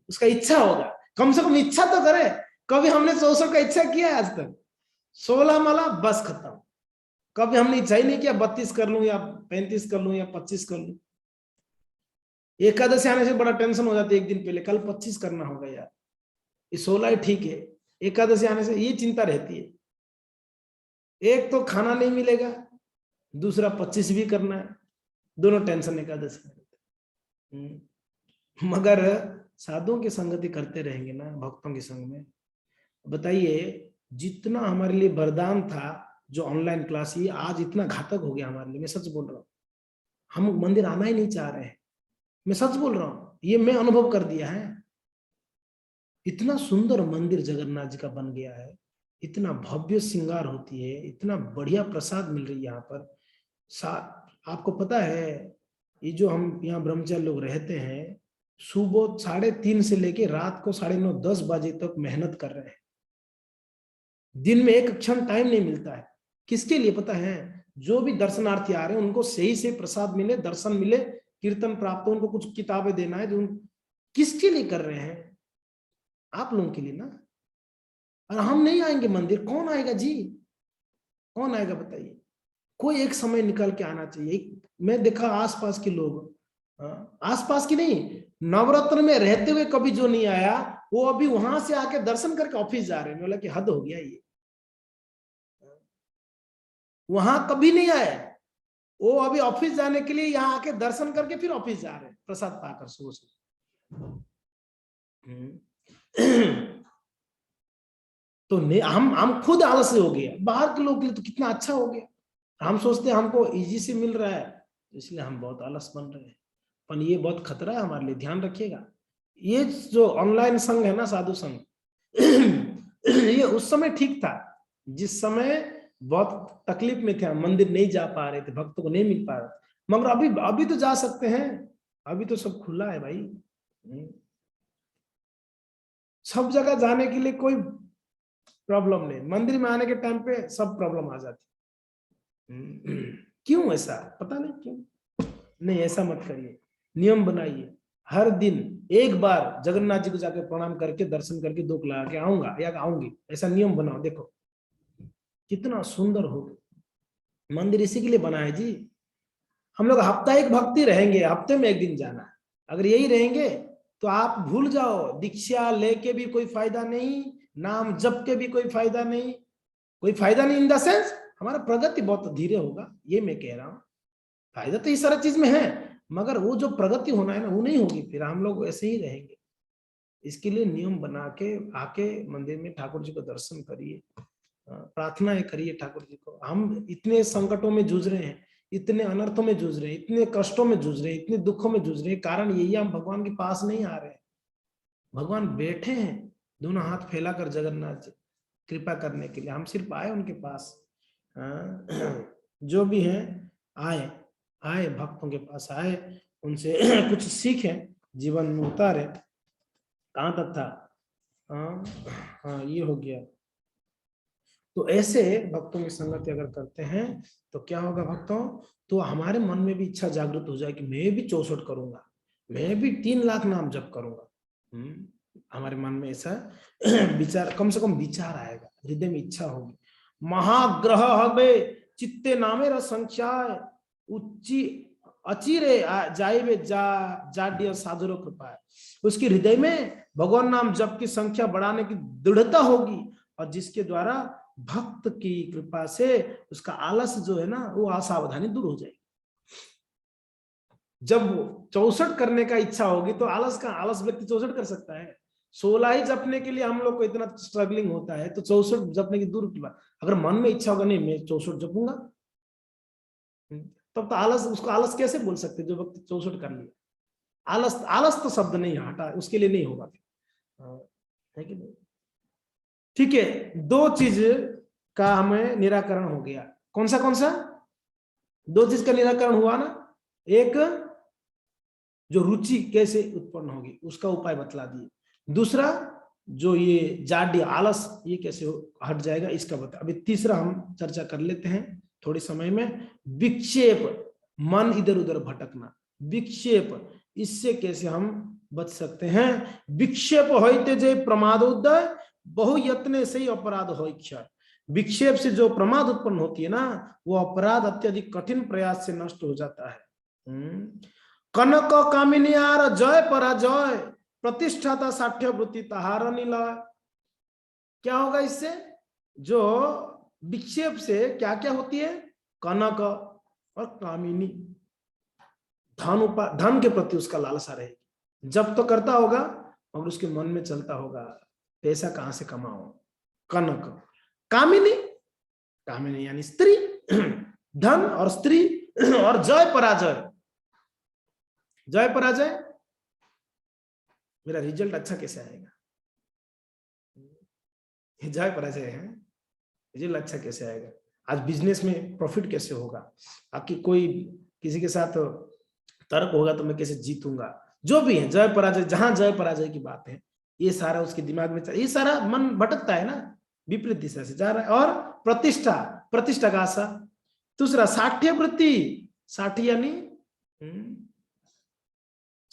उसका इच्छा होगा, कम से कम इच्छा तो करे। कभी हमने 64 का इच्छा किया है आज तक? 16 माला बस खत्म, कभी हमने इच्छा ही नहीं किया 32 कर लूं या 35 कर लूं या 25 कर लूं। एकादशी आने से बड़ा टेंशन हो जाती है एक दिन पहले, कल 25 करना होगा यार, ये 16 ही ठीक है। एकादशी आने से ये चिंता रहती है, एक तो खाना नहीं मिलेगा, दूसरा 25 भी करना है, दोनों टेंशन एकादशी में। मगर साधुओं की संगति करते रहेंगे ना, भक्तों के संग में, बताइए जितना हमारे लिए वरदान था जो ऑनलाइन क्लास, ये आज इतना घातक हो गया हमारे लिए। मैं सच बोल रहा हूँ, हम मंदिर आना ही नहीं चाह रहे हैं, मैं सच बोल रहा हूँ, ये मैं अनुभव कर दिया है। इतना सुंदर मंदिर जगन्नाथ जी का बन गया है, इतना भव्य श्रृंगार होती है, इतना बढ़िया प्रसाद मिल रही है यहाँ पर। आपको पता है ये जो हम यहाँ ब्रह्मचारी लोग रहते हैं, सुबह 3:30 से लेके रात को 9:30-10 बजे तक मेहनत कर रहे हैं, दिन में एक क्षण टाइम नहीं मिलता है। किसके लिए पता है? जो भी दर्शनार्थी आ रहे हैं उनको सही से प्रसाद मिले, दर्शन मिले, कीर्तन प्राप्त हो, उनको कुछ किताबें देना है। जो किसके लिए कर रहे हैं? आप लोगों के लिए ना। और हम नहीं आएंगे मंदिर, कौन आएगा जी? कौन आएगा बताइए? कोई एक समय निकल के आना चाहिए। मैं देखा आसपास के लोग, आसपास की नहीं, नवरत्न में रहते हुए कभी जो नहीं आया, वो अभी वहां से आके दर्शन करके ऑफिस जा रहे हैं। बोला कि हद हो गया ये, वहां कभी नहीं आए, वो अभी ऑफिस जाने के लिए यहाँ आके दर्शन करके फिर ऑफिस जा रहे हैं प्रसाद पाकर सुबह से। तो हम खुद आलसी हो गए, बाहर के लोग के लिए तो कितना अच्छा हो गया। हम सोचते हैं हमको इजी से मिल रहा है, इसलिए हम बहुत आलस बन रहे हैं। पर ये बहुत खतरा है हमारे लिए, ध्यान रखिएगा। ये जो ऑनलाइन संघ है ना, साधु संघ, ये उस समय ठीक था जिस समय बहुत तकलीफ में थे, हम मंदिर नहीं जा पा रहे थे, भक्तों को नहीं मिल पा रहे थे। मगर अभी तो जा सकते हैं, अभी तो सब खुला है भाई। सब जगह जाने के लिए कोई प्रॉब्लम नहीं, मंदिर में आने के टाइम पे सब प्रॉब्लम आ जाती। क्यों ऐसा पता नहीं क्यों। नहीं, ऐसा मत करिए, नियम बनाइए, हर दिन एक बार जगन्नाथ जी को जाकर प्रणाम करके दर्शन करके 2 लगा के आऊंगा या आऊंगी, ऐसा नियम बनाओ। देखो कितना सुंदर हो मंदिर, इसी के लिए बना है जी। हम लोग साप्ताहिक भक्ति रहेंगे, हफ्ते में 1 दिन जाना है। अगर यही रहेंगे तो आप भूल जाओ, दीक्षा लेके भी कोई फायदा नहीं, नाम जप के भी कोई फायदा नहीं, कोई फायदा नहीं इन द सेंस हमारा प्रगति बहुत धीरे होगा, ये मैं कह रहा हूँ। फायदा तो इस सारा चीज में है, मगर वो जो प्रगति होना है ना, वो नहीं होगी, फिर हम लोग ऐसे ही रहेंगे। इसके लिए नियम बना के आके मंदिर में ठाकुर जी को दर्शन करिए, प्रार्थनाएं करिए ठाकुर जी को। हम इतने संकटों में जूझ रहे हैं, इतने अनर्थों में जूझ रहे हैं, इतने कष्टों में जूझ रहे हैं, इतने दुखों में जूझ रहे हैं, कारण यही हम भगवान के पास नहीं आ रहे हैं। भगवान बैठे हैं दोनों हाथ फैलाकर जगन्नाथ जी, कृपा करने के लिए। हम सिर्फ आए उनके पास, जो भी है आए भक्तों के पास आए, उनसे कुछ सीखें, जीवन में उतारे। कहाँ तक था? हाँ ये हो गया। तो ऐसे भक्तों की संगति अगर करते हैं तो क्या होगा भक्तों? तो हमारे मन में भी इच्छा जागृत हो जाए कि मैं भी 64 करूंगा, मैं भी 3 लाख नाम जप करूंगा। हमारे मन में ऐसा विचार, कम से कम विचार आएगा, हृदय में इच्छा होगी। महाग्रह हबे चित्ते नामेर संख्या उच्ची अचिरे जाइबे जाड्य साधुरो कृपा है। उसके हृदय में भगवान नाम जप की संख्या बढ़ाने की दृढ़ता होगी, और जिसके द्वारा भक्त की कृपा से उसका आलस जो है ना, वो असावधानी दूर हो जाएगी। जब 64 करने का इच्छा होगी तो आलस व्यक्ति 64 कर सकता है। 16 ही जपने के लिए हम लोग को इतना स्ट्रगलिंग होता है, तो 64 जपने की दूर की बात। अगर मन में इच्छा होगा नहीं मैं 64 जपूंगा, तब तो उसको आलस कैसे बोल सकते जो व्यक्ति 64 कर लिया। आलस तो शब्द नहीं हटा, उसके लिए नहीं होगा, है कि नहीं? ठीक है, 2 चीज का हमें निराकरण हो गया। कौन सा 2 चीज का निराकरण हुआ ना। एक, जो रुचि कैसे उत्पन्न होगी उसका उपाय बतला दिए। दूसरा, जो ये जाड्य आलस ये कैसे हट जाएगा इसका बता। अभी तीसरा हम चर्चा कर लेते हैं थोड़े समय में, विक्षेप, मन इधर उधर भटकना, विक्षेप, इससे कैसे हम बच सकते हैं। विक्षेप होते जे प्रमादोदय, बहु यत्ने से ही अपराध हो क्षय। विक्षेप से जो प्रमाद उत्पन्न होती है ना, वो अपराध अत्यधिक कठिन प्रयास से नष्ट हो जाता है। कनक कामिनी आर जय पराजय, प्रतिष्ठाता साठ्य वृत्ति तहार निलय। क्या होगा इससे? जो विक्षेप से क्या क्या होती है? कनक और कामिनी, धन के प्रति उसका लालसा रहेगी। जब तो करता होगा और उसके मन में चलता होगा पैसा कहां से कमाओ। कनक, कामिनी, कामिनी यानी स्त्री, धन और स्त्री, और जय पराजय। जय पराजय, मेरा रिजल्ट अच्छा कैसे आएगा, जय पराजय है, रिजल्ट अच्छा कैसे आएगा, आज बिजनेस में प्रॉफिट कैसे होगा, आपकी कोई किसी के साथ तर्क होगा तो मैं कैसे जीतूंगा, जो भी है जय पराजय। जहां जय पराजय की बात है, ये सारा उसके दिमाग में, ये सारा मन भटकता है ना, विपरीत दिशा से जा रहा है। और प्रतिष्ठा, प्रतिष्ठा का आशा। दूसरा साठ्य वृत्ति, साठ्य यानी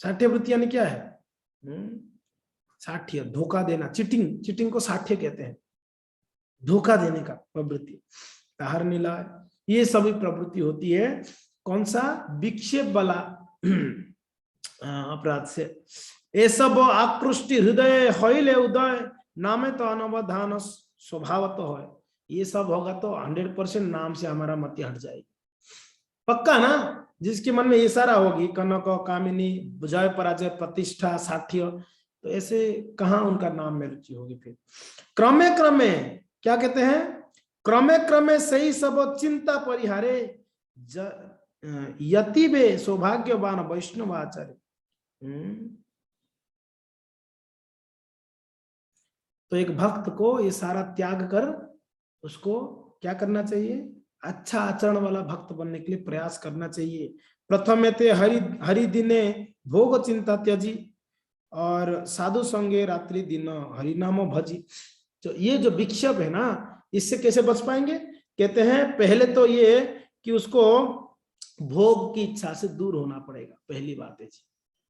साठ्य वृत्ति यानी क्या है? साठ्य, धोखा देना, चीटिंग, चीटिंग को साठ्य कहते हैं, धोखा देने का प्रवृत्ति। ताहर नीला, ये सभी प्रवृत्ति होती है कौन सा? विक्षेप वाला अपराध से। ये सब आकृष्टि हृदय होइले उदय, नामे तो अनवधान स्वभाव तो है। ये सब होगा तो 100% नाम से हमारा मति हट जाएगी, पक्का ना। जिसके मन में ये सारा होगी, कनक कामिनी, जय पराजय, प्रतिष्ठा, साठ्य, तो ऐसे कहाँ उनका नाम में रुचि होगी फिर। क्रमे क्रमे क्या कहते हैं? क्रमे क्रमे सही सब चिंता परिहारे, यति बे सौभाग्यवान वैष्णव आचार्य। तो एक भक्त को ये सारा त्याग कर उसको क्या करना चाहिए? अच्छा आचरण वाला भक्त बनने के लिए प्रयास करना चाहिए। प्रथमेते हरि हरि दिने भोग चिंता त्यजी, और साधु संगे रात्रि दिन हरि नाम भजी। तो ये जो विक्षेप है ना, इससे कैसे बच पाएंगे? कहते हैं पहले तो ये कि उसको भोग की इच्छा से दूर होना पड़ेगा, पहली बात है जी।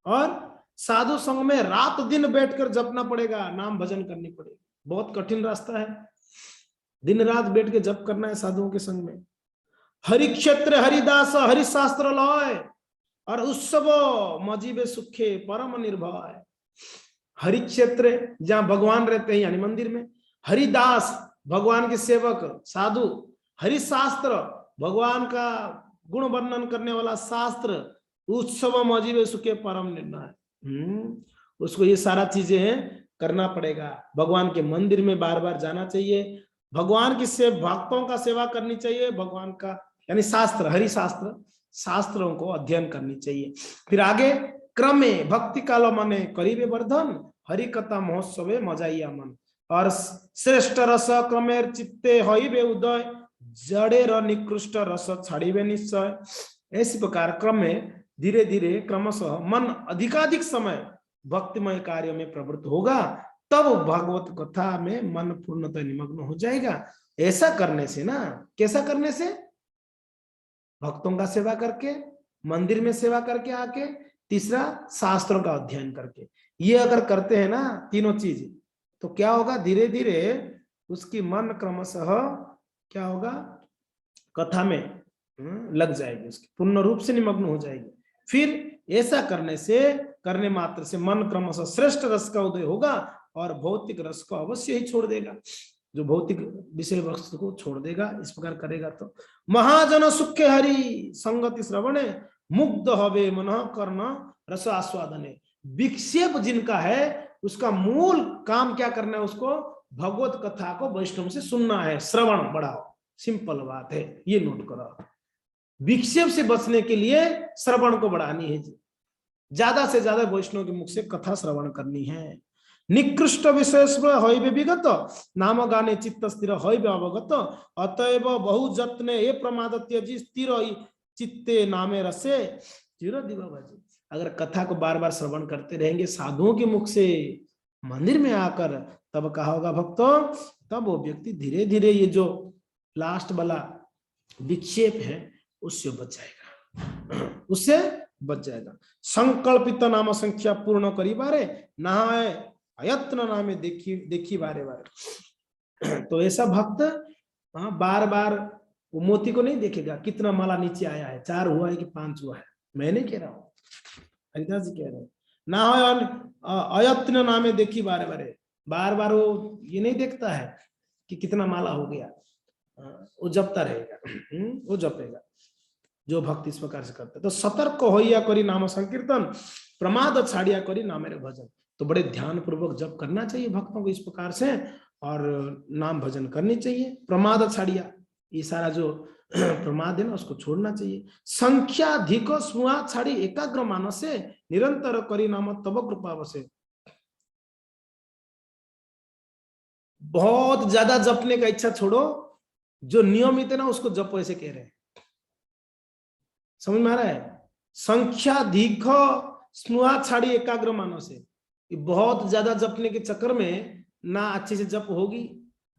और साधु संग में रात दिन बैठकर जपना पड़ेगा, नाम भजन करनी पड़ेगी। बहुत कठिन रास्ता है, दिन रात बैठ के जप करना है साधुओं के संग में। हरि क्षेत्र हरिदास हरि शास्त्र लय, और उत्सव मजीबे सुखे परम निर्भय। हरि क्षेत्र जहां भगवान रहते हैं यानी मंदिर में, हरिदास भगवान के सेवक साधु, हरि शास्त्र भगवान का गुण वर्णन करने वाला शास्त्र, उत्सव मजीबे सुखे परम निर्णय। उसको ये सारा चीजें करना पड़ेगा। भगवान के मंदिर में बार बार जाना चाहिए, भगवान की भक्तों का सेवा करनी चाहिए, भगवान का यानी शास्त्र, हरि शास्त्र, शास्त्रों को अध्ययन करनी चाहिए। फिर आगे क्रमे भक्ति कालो मने करीबे वर्धन, हरि कथा महोत्सवे मजाइया मन, और श्रेष्ठ रस क्रमे चित्ते हईबे उदय, जड़े र निकृष्ट रस छाड़ीबे निश्चय। इसी प्रकार क्रम में धीरे धीरे क्रमशः मन अधिकाधिक समय भक्तिमय कार्य में प्रवृत्त होगा, तब भागवत कथा में मन पूर्णतः निमग्न हो जाएगा। ऐसा करने से ना, कैसा करने से? भक्तों का सेवा करके, मंदिर में सेवा करके आके, तीसरा शास्त्रों का अध्ययन करके। ये अगर करते हैं ना तीनों चीज, तो क्या होगा? धीरे धीरे उसकी मन क्रमशः क्या होगा? कथा में लग जाएगी, उसकी पूर्ण रूप से निमग्न हो जाएगी। फिर ऐसा करने से, करने मात्र से मन क्रमशः श्रेष्ठ रस का उदय होगा, और भौतिक रस को अवश्य ही छोड़ देगा, जो भौतिक विषय वस्तु को छोड़ देगा। इस प्रकार करेगा तो महाजन सुखे हरि संगति श्रवणे, मुग्ध हवे मन कर्ण रस आस्वादने। विक्षेप जिनका है उसका मूल काम क्या करना है? उसको भगवत कथा को वैष्णव से सुनना है, श्रवण बढ़ाओ। सिंपल बात है, ये नोट करो। विक्षेप से बचने के लिए श्रवण को बढ़ानी है, ज्यादा से ज्यादा वैष्णव के मुख से कथा श्रवण करनी है। निकृष्ट विषय हईबे विगत, नाम गाने चित्त स्थिर हईबे अवगत, अतएव बहु जत्ने ये प्रमाद त्यजी, स्थिर चित्ते नामे रसे चिर दिवाजी। अगर कथा को बार बार श्रवण करते रहेंगे साधुओं के मुख से मंदिर में आकर, तब कहा होगा भक्तों, तब वो व्यक्ति धीरे धीरे ये जो लास्ट वाला विक्षेप है उससे बच जाएगा, उससे बच जाएगा। संकल्पित नाम संख्या पूर्ण करी बारे, नहाए अयत्न नामे देखी बारे बारे। तो ऐसा भक्त हाँ, बार बार वो मोती को नहीं देखेगा कितना माला नीचे आया है, 4 हुआ है कि 5 हुआ है, मैं नहीं कह रहा हूँ, हरिदास जी कह रहे हैं। ना हो अयत्न नामे देखी बारे बारे, बार बार वो ये नहीं देखता है कि कितना माला हो गया, वो जपता रहेगा, वो जपेगा जो भक्त इस प्रकार से करते। तो सतर्क होइया करी नाम संकीर्तन, प्रमाद छाड़िया करी नामेरे भजन। तो बड़े ध्यान पूर्वक जप करना चाहिए भक्तों को इस प्रकार से, और नाम भजन करनी चाहिए। प्रमाद छाड़िया, ये सारा जो प्रमाद है ना उसको छोड़ना चाहिए। संख्याधिक स्मुहा छाड़ी एकाग्र मानसे, निरंतर करी नाम तब कृपा बसे। बहुत ज्यादा जपने का इच्छा छोड़ो, जो नियमित है ना उसको जपो, ऐसे कह रहे हैं, समझ में आ रहा है। संख्याधिक स्मुहा छाड़ी एकाग्र मानसे, बहुत ज्यादा जपने के चक्कर में ना अच्छे से जप होगी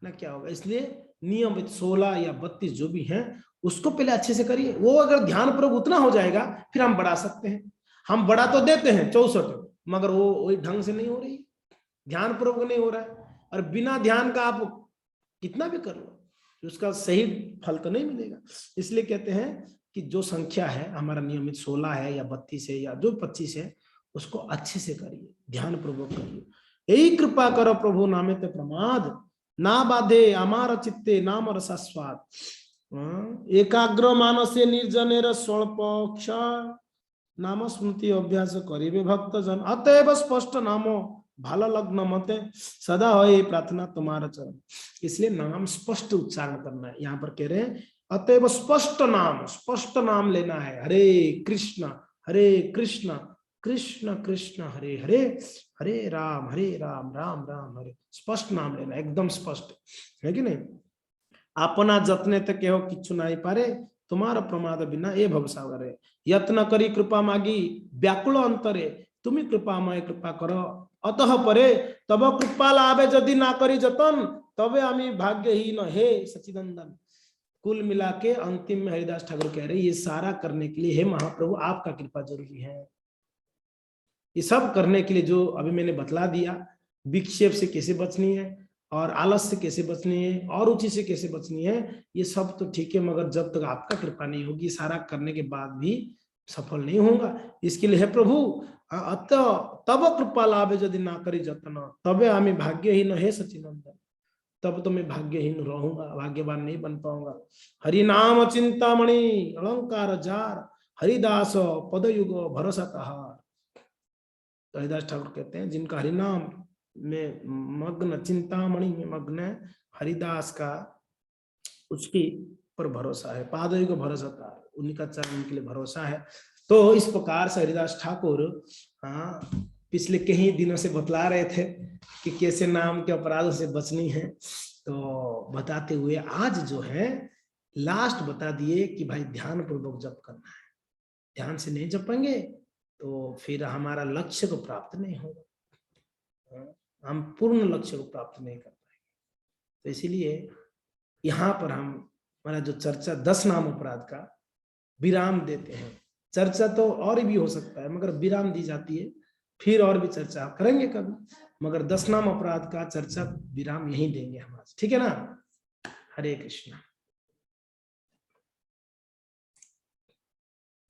ना क्या होगा, इसलिए नियमित 16 या 32 जो भी हैं उसको पहले अच्छे से करिए। वो अगर ध्यान पूर्वक उतना हो जाएगा फिर हम बढ़ा सकते हैं। हम बढ़ा तो देते हैं 64, मगर वो वही ढंग से नहीं हो रही, ध्यान पूर्वक नहीं हो रहा है। और बिना ध्यान का आप कितना भी कर लो उसका सही फल तो नहीं मिलेगा। इसलिए कहते हैं कि जो संख्या है हमारा नियमित 16 है या 32 है या जो 25 है उसको अच्छे से करिए, ध्यान पूर्वक करिए। यही कृपा करो प्रभु नामे ते प्रमाद, ना बाधे अमार चित्ते नाम रसास्वाद। एकाग्र मानसे निर्जनेर स्वल्पक्ष, नाम स्मृति अभ्यास करिबे भक्त जन। अतएव स्पष्ट नामो भाल लग्न मते, सदा होए प्रार्थना तुम्हारा चरण। इसलिए नाम स्पष्ट उच्चारण करना है, यहाँ पर कह रहे हैं अतएव स्पष्ट नाम लेना है। हरे कृष्ण कृष्ण कृष्ण हरे हरे, हरे राम राम राम हरे। स्पष्ट नाम लेना, एकदम स्पष्ट है कि नहीं। अपना जतने तक हो किच्छु नहीं पारे, तुम्हारा प्रमाद बिना ए भवसागरे। यत्न करी कृपा मागी व्याकुल अंतरे, तुम्ही कृपामय कृपा करो अतः परे। तब कृपा लाभे यदि ना करी जतन, तबे आमी भाग्यहीन हे सचिदंदन। कुल मिला के अंतिम में हरिदास ठाकुर कह रहे ये सारा करने के लिए हे महाप्रभु आपका कृपा जरूरी है। ये सब करने के लिए जो अभी मैंने बतला दिया, विक्षेप से कैसे बचनी है और आलस से कैसे बचनी है और रुचि से कैसे बचनी है, ये सब तो ठीक है, मगर जब तक आपका कृपा नहीं होगी सारा करने के बाद भी सफल नहीं होगा। इसके लिए है प्रभु अत तब कृपा लाभ यदि ना करी जतन, तबे आमी भाग्यहीन है सचिनंदन। तब तो मैं भाग्यहीन रहूंगा, भाग्यवान नहीं बन पाऊंगा। हरि नाम चिंतामणि अलंकार जार, हरिदास पदयुग भरोसा तहार। तो हरिदास ठाकुर कहते हैं जिनका हरिनाम में मग्न, चिंतामणि में मग्न है, हरिदास का उसकी पर भरोसा है, पादयुग भरोसा था, उनका चरण उनके लिए भरोसा है। तो इस प्रकार से हरिदास ठाकुर पिछले कई दिनों से बतला रहे थे कि कैसे नाम के अपराधों से बचनी है। तो बताते हुए आज जो है लास्ट बता दिए कि भाई ध्यान पूर्वक जप करना है, ध्यान से नहीं जपेंगे तो फिर हमारा लक्ष्य को प्राप्त नहीं होगा, हम पूर्ण लक्ष्य को प्राप्त नहीं कर पाएंगे। तो इसीलिए यहाँ पर हम हमारा जो चर्चा 10 नाम अपराध का विराम देते हैं। चर्चा तो और भी हो सकता है मगर विराम दी जाती है, फिर और भी चर्चा करेंगे कभी, मगर 10 नाम अपराध का चर्चा विराम यहीं देंगे हम आज, ठीक है ना। हरे कृष्ण।